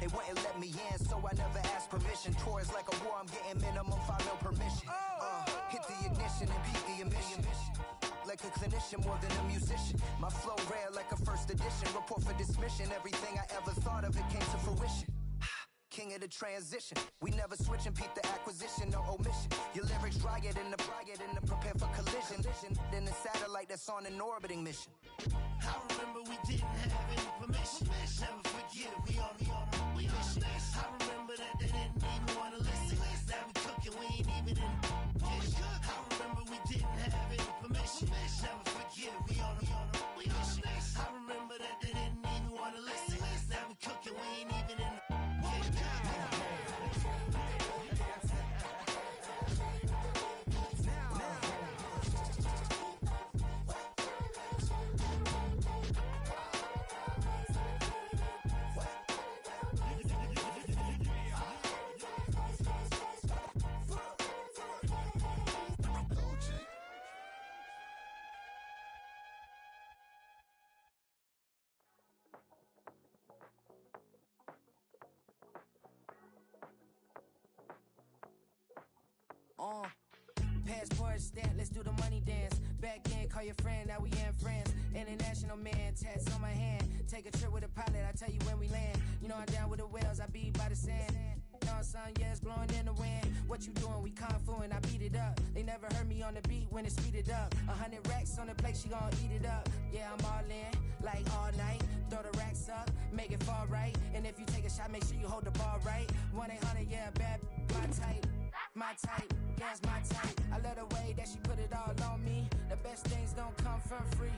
They wouldn't let me in, so I never asked permission. Tours like a war, I'm getting minimum 5 mil permission. Hit the ignition and beat the emission. Like a clinician more than a musician. My flow rare like a first edition. Report for dismission. Everything I ever thought of, it came to fruition. King of the transition. We never switch and peep the acquisition, no omission. Your lyrics dry it in the prepare for collision. Then the satellite that's on an orbiting mission. I remember we didn't have any permission. Never forget, we on a mission. I remember that they didn't even want to listen. Now we cooking, we ain't even in the kitchen. I remember we didn't have any permission. Never forget, we on a mission. I remember that they didn't even want to listen. Now we cooking, we ain't even in the kitchen. Passport stamp, let's do the money dance. Back in, call your friend, now we in France. International man, tats on my hand. Take a trip with a pilot, I tell you when we land. You know I'm down with the whales, I be by the sand. On sun, yeah, it's blowing in the wind. What you doing? We kung fu and I beat it up. They never heard me on the beat when it speeded up. 100 racks on the plate, she gon' eat it up. Yeah, I'm all in, like all night. Throw the racks up, make it fall right. And if you take a shot, make sure you hold the ball right. 1-800, yeah, bad, my type. My type, yeah, it's my type. I love the way that she put it all on me. The best things don't come for free.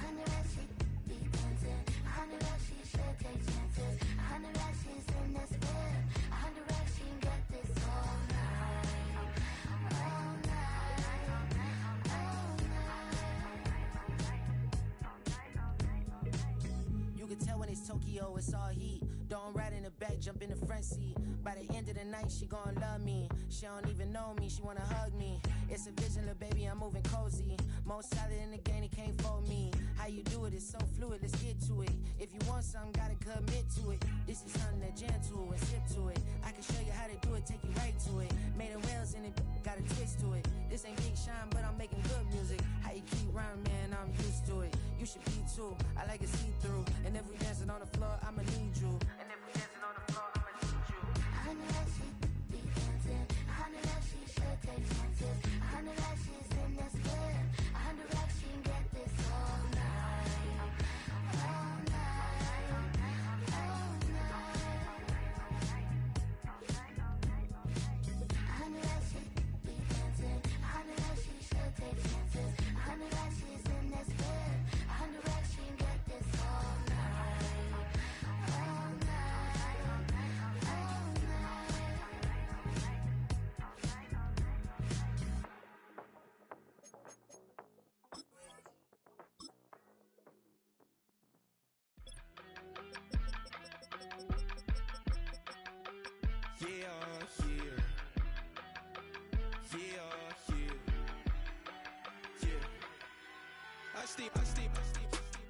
100 racks, she be dancing. 100 racks, she should take chances. 100 racks, she's in this whip. 100 racks, she can get this all night. All night. All night. You can tell when it's Tokyo, it's all heat. Don't ride in the back, jump in the front seat. By the end of the night, she gon' love me. She don't even know me, she wanna hug me. It's a vision, little baby, I'm moving cozy. Most solid in the game, he can't fold me. How you do it, it's so fluid, let's get to it. If you want something, gotta commit to it. This is something that jam to and sip to it. I can show you how to do it, take you right to it. Made of whales in it, got a twist to it. This ain't Big Shine, but I'm making good music. How you keep rhyming, man, I'm used to it. You should be too, I like it see-through. And if we dancing on the floor, I'ma need you. And if we dancing on the floor, I'ma need you. 100 racks, she be dancing. 100 racks, she should take chances. 100 racks, she's in this whip. 100 racks, she can get this all night. All night. All night. 100 racks, she be dancing. 100 racks, she should take chances. 100 racks, she's in this whip. 100 racks, she can get this all night. All night. All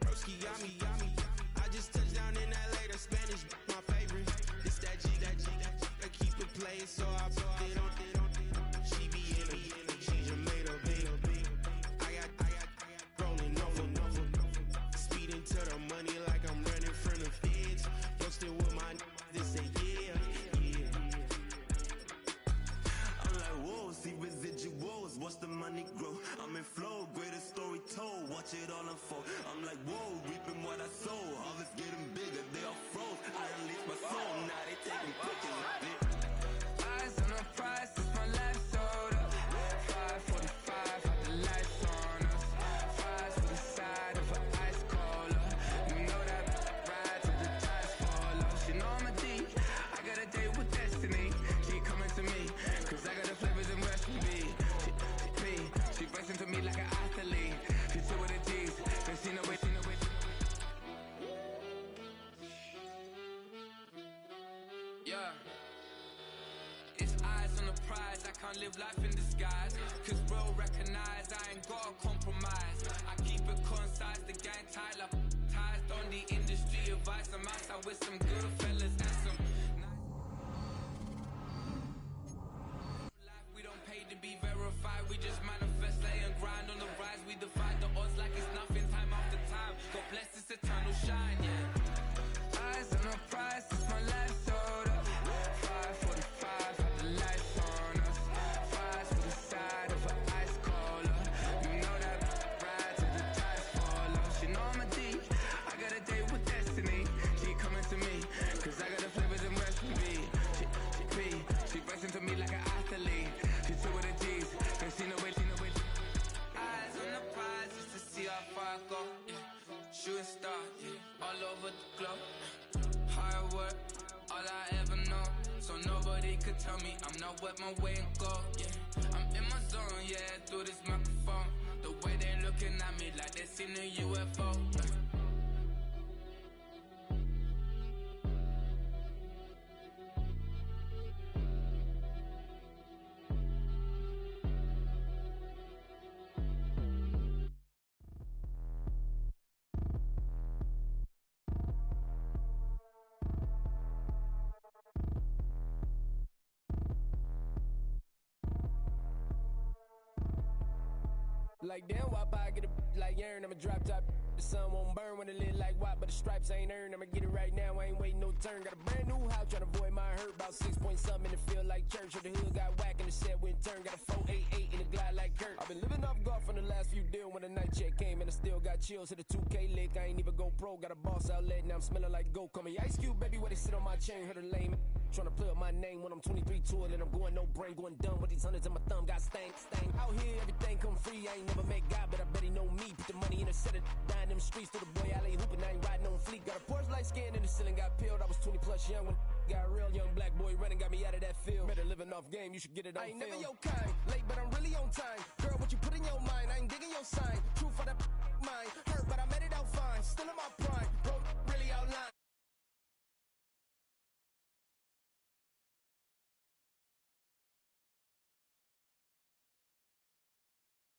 Broski got me. I just touched down in LA, the Spanish, my favorite. It's that G. I keep it playing, so I put it on. She be in it, she just made a big. I got rolling over. Speeding to the money like I'm running from the feds. Posted with my they say yeah. I'm like, whoa, see residuals, watch the money grow. I'm in flow, greatest story told, watch it all unfold. I'm like, whoa, reaping what I prize, I can't live life in disguise. Cause bro, recognize I ain't gotta compromise. I keep it concise, the gang tight like ties. On the industry advice, I'm outside with some good fellas and some life. We don't pay to be verified, we just manifest, lay and grind on the rise. We defy the odds like it's nothing, time after time. God bless this eternal shine, yeah. Eyes on the prize, it's my life sold up. 5:45, had the lights on us. Fries to the side of an ice cola. You know that ride till the ties fall off. She know I'm a D, I got a date with destiny. She coming to me, cause I got the flavors and recipe. She racing to me like an athlete. She two with the G's, and she know it. Eyes on the prize just to see how far I go, yeah. Shooting star, yeah, all over the globe. Hard work, all I ever know. So nobody could tell me I'm not what my way and go, yeah. I'm in my zone, yeah, through this microphone. The way they looking at me like they seen a UFO, yeah. Like damn, why I get a like Aaron, I'ma drop top. The sun won't burn when it lit like what, but the stripes ain't earned. I'ma get it right now, I ain't waiting no turn. Got a brand new house, tryna avoid my hurt. About 6 point something, it feel like church. Or the hood got whack and the set went turn. Got a 488 in the glide like Kurt. I've been living off golf from the last few deals. When the night check came and I still got chills. Hit a 2K lick, I ain't even go pro. Got a boss outlet, now I'm smelling like gold. Call me Ice Cube, baby, where they sit on my chain. Heard a lame tryna play up my name when I'm 23 to it. And I'm going no brain, going dumb with these hundreds in my thumb. Got stank. Out here, everything come free. I ain't never met God, but I bet he know me. Put the money in a set of down them streets. Through the boy alley hooping, I ain't riding on fleek. Got a Porsche light skin in the ceiling, got peeled. I was 20 plus young when got real. Young black boy running, got me out of that field. Better living off game, you should get it on film. I ain't never your kind, late but I'm really on time. Girl, what you put in your mind, I ain't digging your sign. True for that mine.